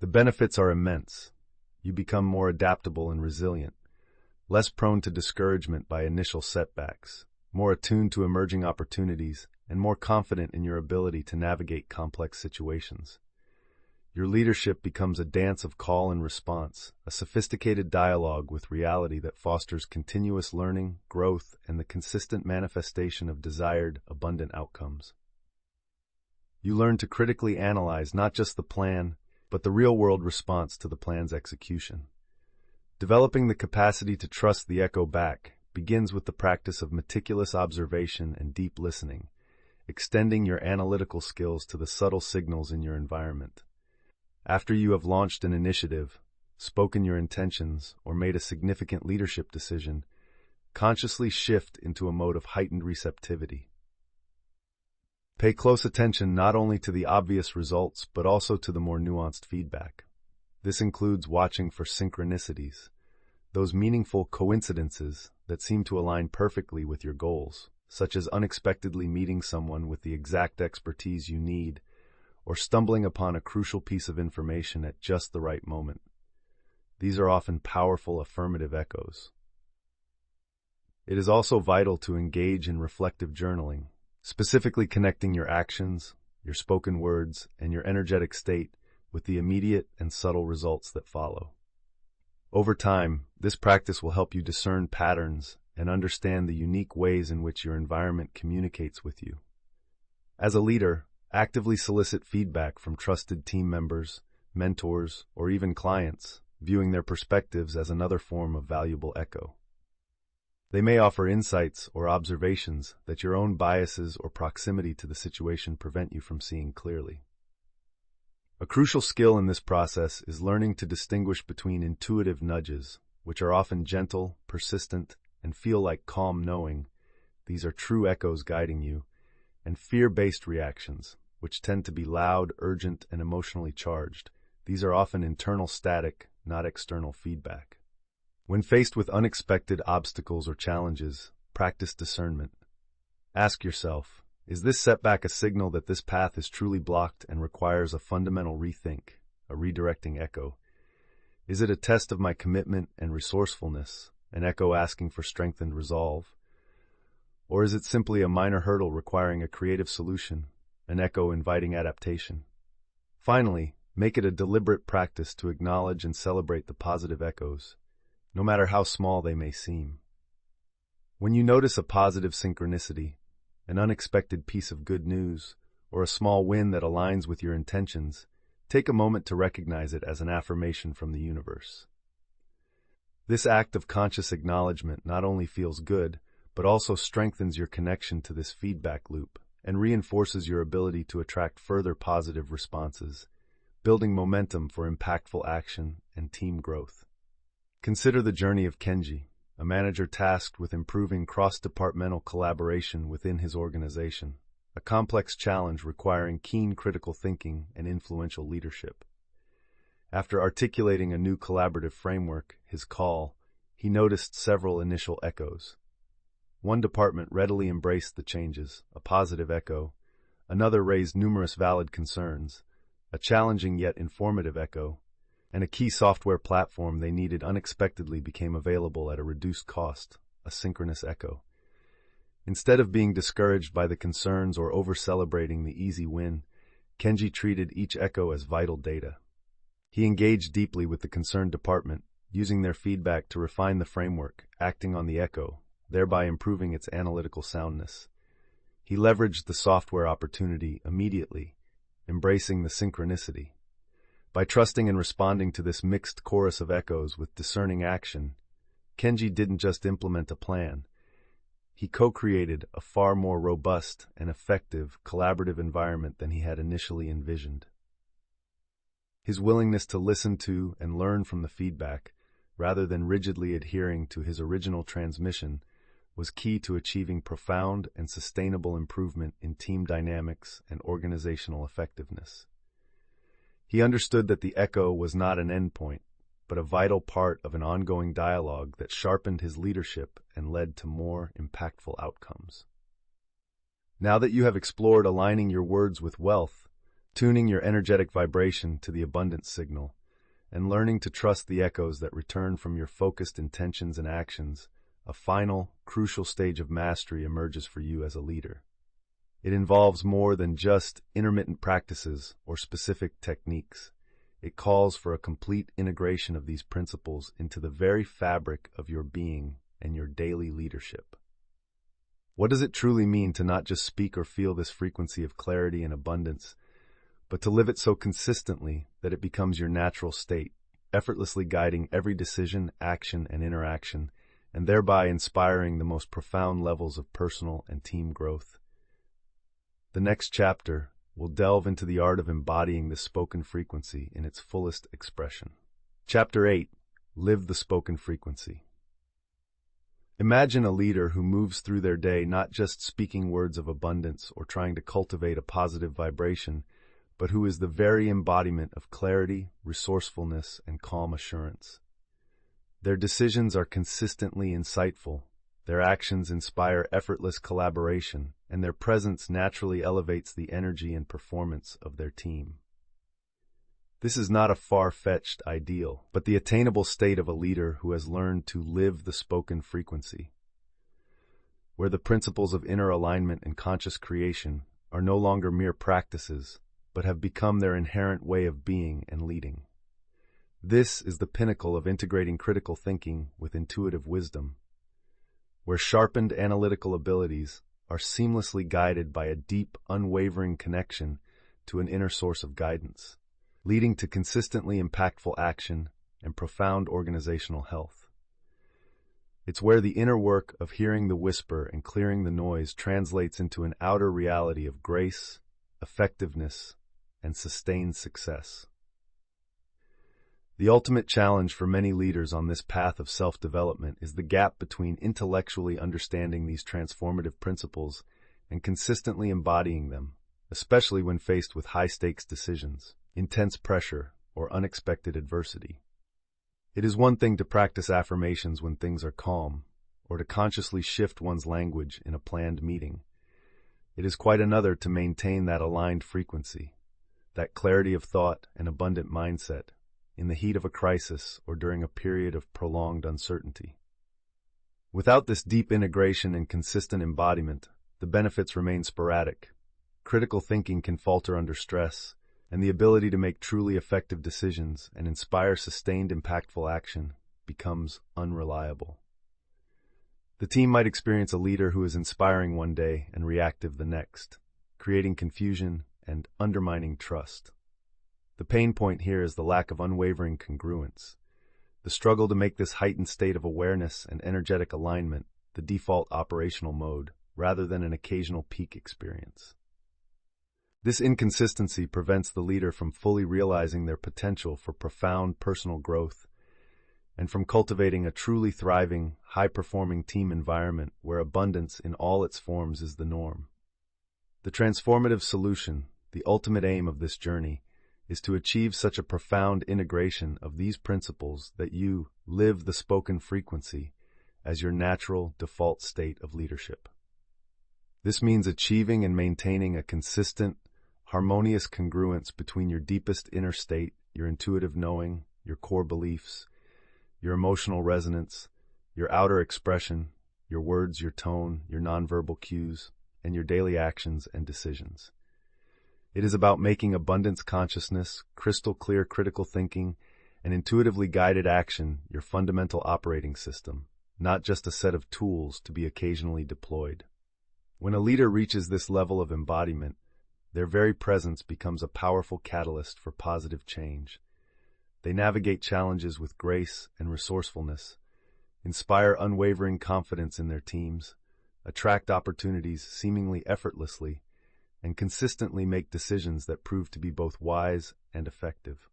The benefits are immense. You become more adaptable and resilient, less prone to discouragement by initial setbacks, more attuned to emerging opportunities, and more confident in your ability to navigate complex situations. Your leadership becomes a dance of call and response, a sophisticated dialogue with reality that fosters continuous learning, growth, and the consistent manifestation of desired, abundant outcomes. You learn to critically analyze not just the plan, but the real-world response to the plan's execution. Developing the capacity to trust the echo back begins with the practice of meticulous observation and deep listening, extending your analytical skills to the subtle signals in your environment. After you have launched an initiative, spoken your intentions, or made a significant leadership decision, consciously shift into a mode of heightened receptivity. Pay close attention not only to the obvious results, but also to the more nuanced feedback. This includes watching for synchronicities, those meaningful coincidences that seem to align perfectly with your goals, such as unexpectedly meeting someone with the exact expertise you need, or stumbling upon a crucial piece of information at just the right moment. These are often powerful affirmative echoes. It is also vital to engage in reflective journaling, specifically connecting your actions, your spoken words, and your energetic state with the immediate and subtle results that follow. Over time, this practice will help you discern patterns and understand the unique ways in which your environment communicates with you. As a leader, actively solicit feedback from trusted team members, mentors, or even clients, viewing their perspectives as another form of valuable echo. They may offer insights or observations that your own biases or proximity to the situation prevent you from seeing clearly. A crucial skill in this process is learning to distinguish between intuitive nudges, which are often gentle, persistent, and feel like calm knowing. These are true echoes guiding you, and fear-based reactions, which tend to be loud, urgent, and emotionally charged. These are often internal static, not external feedback. When faced with unexpected obstacles or challenges, practice discernment. Ask yourself, is this setback a signal that this path is truly blocked and requires a fundamental rethink, a redirecting echo? Is it a test of my commitment and resourcefulness, an echo asking for strengthened resolve? Or is it simply a minor hurdle requiring a creative solution, an echo inviting adaptation? Finally, make it a deliberate practice to acknowledge and celebrate the positive echoes, no matter how small they may seem. When you notice a positive synchronicity, an unexpected piece of good news, or a small win that aligns with your intentions, take a moment to recognize it as an affirmation from the universe. This act of conscious acknowledgement not only feels good, but also strengthens your connection to this feedback loop and reinforces your ability to attract further positive responses, building momentum for impactful action and team growth. Consider the journey of Kenji. a manager tasked with improving cross-departmental collaboration within his organization, a complex challenge requiring keen critical thinking and influential leadership. After articulating a new collaborative framework, his call, he noticed several initial echoes. One department readily embraced the changes, a positive echo. Another raised numerous valid concerns, a challenging yet informative echo, and a key software platform they needed unexpectedly became available at a reduced cost, a synchronous echo. Instead of being discouraged by the concerns or over-celebrating the easy win, Kenji treated each echo as vital data. He engaged deeply with the concerned department, using their feedback to refine the framework, acting on the echo, thereby improving its analytical soundness. He leveraged the software opportunity immediately, embracing the synchronicity. By trusting and responding to this mixed chorus of echoes with discerning action, Kenji didn't just implement a plan. He co-created a far more robust and effective collaborative environment than he had initially envisioned. His willingness to listen to and learn from the feedback, rather than rigidly adhering to his original transmission, was key to achieving profound and sustainable improvement in team dynamics and organizational effectiveness. He understood that the echo was not an endpoint, but a vital part of an ongoing dialogue that sharpened his leadership and led to more impactful outcomes. Now that you have explored aligning your words with wealth, tuning your energetic vibration to the abundance signal, and learning to trust the echoes that return from your focused intentions and actions, a final, crucial stage of mastery emerges for you as a leader. It involves more than just intermittent practices or specific techniques. It calls for a complete integration of these principles into the very fabric of your being and your daily leadership. What does it truly mean to not just speak or feel this frequency of clarity and abundance, but to live it so consistently that it becomes your natural state, effortlessly guiding every decision, action, and interaction, and thereby inspiring the most profound levels of personal and team growth? The next chapter will delve into the art of embodying this spoken frequency in its fullest expression. Chapter 8. Live the spoken frequency. Imagine a leader who moves through their day not just speaking words of abundance or trying to cultivate a positive vibration, but who is the very embodiment of clarity, resourcefulness, and calm assurance. Their decisions are consistently insightful, their actions inspire effortless collaboration, and their presence naturally elevates the energy and performance of their team. This is not a far-fetched ideal, but the attainable state of a leader who has learned to live the spoken frequency, where the principles of inner alignment and conscious creation are no longer mere practices, but have become their inherent way of being and leading. This is the pinnacle of integrating critical thinking with intuitive wisdom, where sharpened analytical abilities are seamlessly guided by a deep, unwavering connection to an inner source of guidance, leading to consistently impactful action and profound organizational health. It's where the inner work of hearing the whisper and clearing the noise translates into an outer reality of grace, effectiveness, and sustained success. The ultimate challenge for many leaders on this path of self-development is the gap between intellectually understanding these transformative principles and consistently embodying them, especially when faced with high-stakes decisions, intense pressure, or unexpected adversity. It is one thing to practice affirmations when things are calm, or to consciously shift one's language in a planned meeting. It is quite another to maintain that aligned frequency, that clarity of thought and abundant mindset, in the heat of a crisis or during a period of prolonged uncertainty. Without this deep integration and consistent embodiment, the benefits remain sporadic. Critical thinking can falter under stress, and the ability to make truly effective decisions and inspire sustained impactful action becomes unreliable. The team might experience a leader who is inspiring one day and reactive the next, creating confusion and undermining trust. The pain point here is the lack of unwavering congruence, the struggle to make this heightened state of awareness and energetic alignment the default operational mode, rather than an occasional peak experience. This inconsistency prevents the leader from fully realizing their potential for profound personal growth and from cultivating a truly thriving, high-performing team environment where abundance in all its forms is the norm. The transformative solution, the ultimate aim of this journey, is to achieve such a profound integration of these principles that you live the spoken frequency as your natural default state of leadership. This means achieving and maintaining a consistent, harmonious congruence between your deepest inner state, your intuitive knowing, your core beliefs, your emotional resonance, your outer expression, your words, your tone, your nonverbal cues, and your daily actions and decisions. It is about making abundance consciousness, crystal clear critical thinking, and intuitively guided action your fundamental operating system, not just a set of tools to be occasionally deployed. When a leader reaches this level of embodiment, their very presence becomes a powerful catalyst for positive change. They navigate challenges with grace and resourcefulness, inspire unwavering confidence in their teams, attract opportunities seemingly effortlessly, and consistently make decisions that prove to be both wise and effective.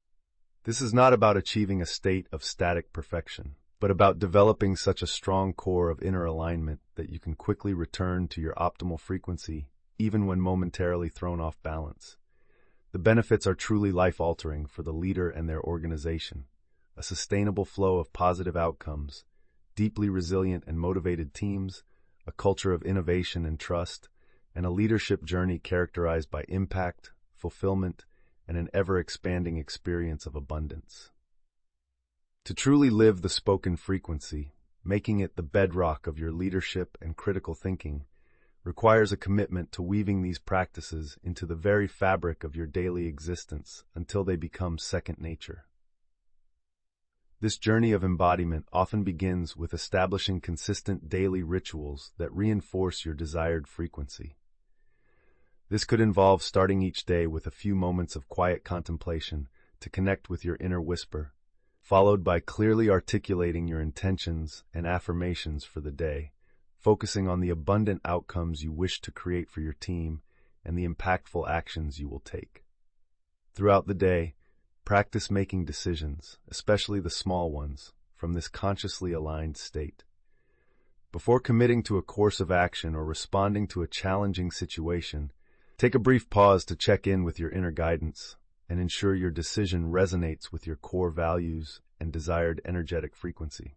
This is not about achieving a state of static perfection, but about developing such a strong core of inner alignment that you can quickly return to your optimal frequency, even when momentarily thrown off balance. The benefits are truly life-altering for the leader and their organization. A sustainable flow of positive outcomes, deeply resilient and motivated teams, a culture of innovation and trust, and a leadership journey characterized by impact, fulfillment, and an ever-expanding experience of abundance. To truly live the spoken frequency, making it the bedrock of your leadership and critical thinking, requires a commitment to weaving these practices into the very fabric of your daily existence until they become second nature. This journey of embodiment often begins with establishing consistent daily rituals that reinforce your desired frequency. This could involve starting each day with a few moments of quiet contemplation to connect with your inner whisper, followed by clearly articulating your intentions and affirmations for the day, focusing on the abundant outcomes you wish to create for your team and the impactful actions you will take. Throughout the day, practice making decisions, especially the small ones, from this consciously aligned state. Before committing to a course of action or responding to a challenging situation, take a brief pause to check in with your inner guidance and ensure your decision resonates with your core values and desired energetic frequency.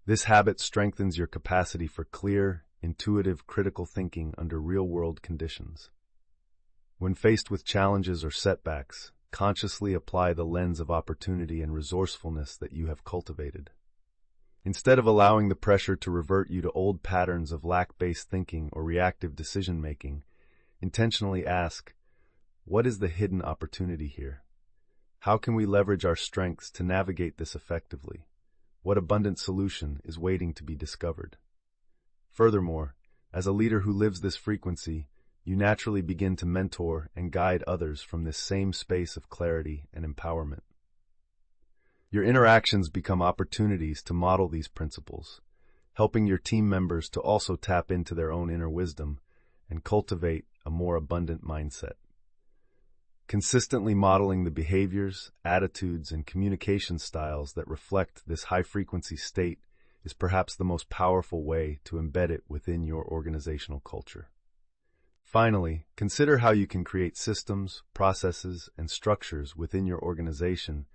This habit strengthens your capacity for clear, intuitive, critical thinking under real-world conditions. When faced with challenges or setbacks, consciously apply the lens of opportunity and resourcefulness that you have cultivated. Instead of allowing the pressure to revert you to old patterns of lack-based thinking or reactive decision-making, intentionally ask, what is the hidden opportunity here? How can we leverage our strengths to navigate this effectively? What abundant solution is waiting to be discovered? Furthermore, as a leader who lives this frequency, you naturally begin to mentor and guide others from this same space of clarity and empowerment. Your interactions become opportunities to model these principles, helping your team members to also tap into their own inner wisdom and cultivate a more abundant mindset. Consistently modeling the behaviors, attitudes, and communication styles that reflect this high-frequency state is perhaps the most powerful way to embed it within your organizational culture. Finally, consider how you can create systems, processes, and structures within your organization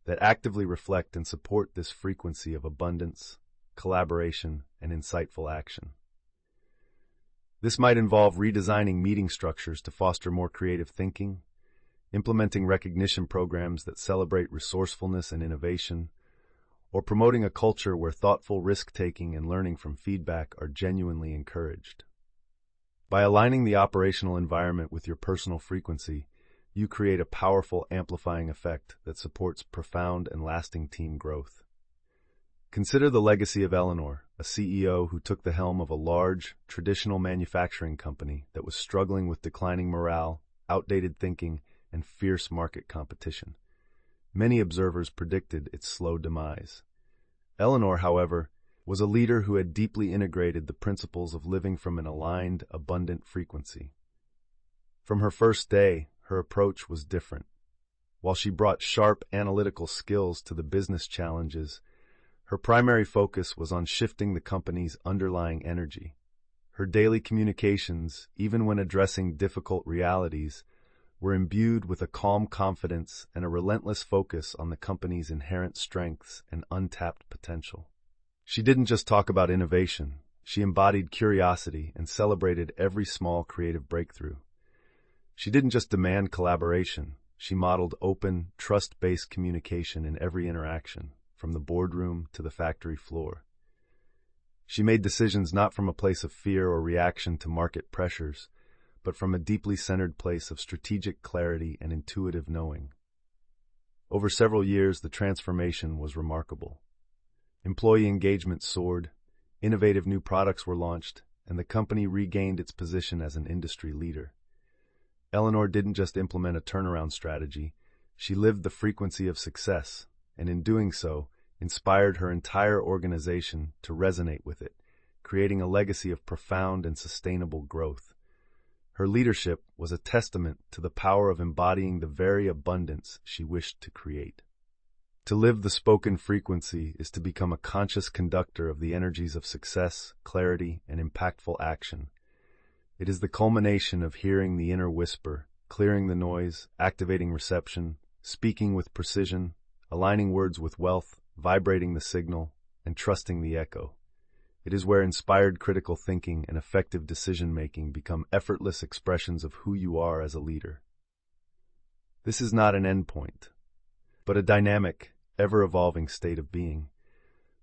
that actively reflect and support this frequency of abundance, collaboration, and insightful action. This might involve redesigning meeting structures to foster more creative thinking, implementing recognition programs that celebrate resourcefulness and innovation, or promoting a culture where thoughtful risk-taking and learning from feedback are genuinely encouraged. By aligning the operational environment with your personal frequency, you create a powerful amplifying effect that supports profound and lasting team growth. Consider the legacy of Eleanor, a CEO who took the helm of a large, traditional manufacturing company that was struggling with declining morale, outdated thinking, and fierce market competition. Many observers predicted its slow demise. Eleanor, however, was a leader who had deeply integrated the principles of living from an aligned, abundant frequency. From her first day, her approach was different. While she brought sharp analytical skills to the business challenges, her primary focus was on shifting the company's underlying energy. Her daily communications, even when addressing difficult realities, were imbued with a calm confidence and a relentless focus on the company's inherent strengths and untapped potential. She didn't just talk about innovation, she embodied curiosity and celebrated every small creative breakthrough. She didn't just demand collaboration, she modeled open, trust-based communication in every interaction, from the boardroom to the factory floor. She made decisions not from a place of fear or reaction to market pressures, but from a deeply centered place of strategic clarity and intuitive knowing. Over several years, the transformation was remarkable. Employee engagement soared, innovative new products were launched, and the company regained its position as an industry leader. Eleanor didn't just implement a turnaround strategy, she lived the frequency of success, and in doing so, inspired her entire organization to resonate with it, creating a legacy of profound and sustainable growth. Her leadership was a testament to the power of embodying the very abundance she wished to create. To live the spoken frequency is to become a conscious conductor of the energies of success, clarity, and impactful action. It is the culmination of hearing the inner whisper, clearing the noise, activating reception, speaking with precision, aligning words with wealth, vibrating the signal, and trusting the echo. It is where inspired critical thinking and effective decision-making become effortless expressions of who you are as a leader. This is not an endpoint, but a dynamic, ever-evolving state of being,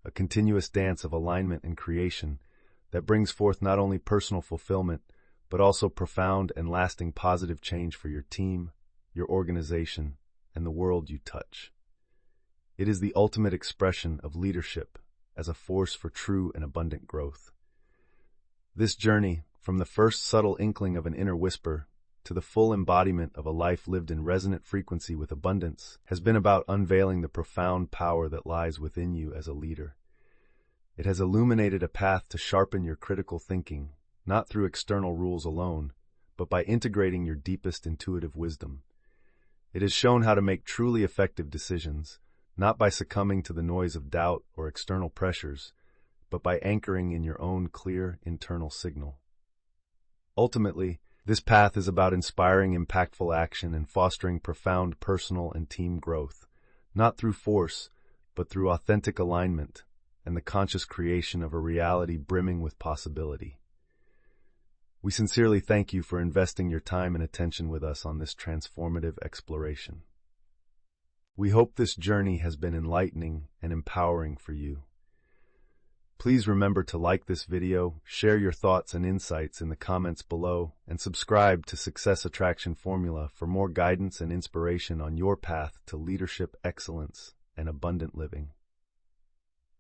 a continuous dance of alignment and creation that brings forth not only personal fulfillment, but also profound and lasting positive change for your team, your organization, and the world you touch. It is the ultimate expression of leadership as a force for true and abundant growth. This journey, from the first subtle inkling of an inner whisper to the full embodiment of a life lived in resonant frequency with abundance, has been about unveiling the profound power that lies within you as a leader. It has illuminated a path to sharpen your critical thinking, not through external rules alone, but by integrating your deepest intuitive wisdom. It has shown how to make truly effective decisions, not by succumbing to the noise of doubt or external pressures, but by anchoring in your own clear internal signal. Ultimately, this path is about inspiring impactful action and fostering profound personal and team growth, not through force, but through authentic alignment and the conscious creation of a reality brimming with possibility. We sincerely thank you for investing your time and attention with us on this transformative exploration. We hope this journey has been enlightening and empowering for you. Please remember to like this video, share your thoughts and insights in the comments below, and subscribe to Success Attraction Formula for more guidance and inspiration on your path to leadership excellence and abundant living.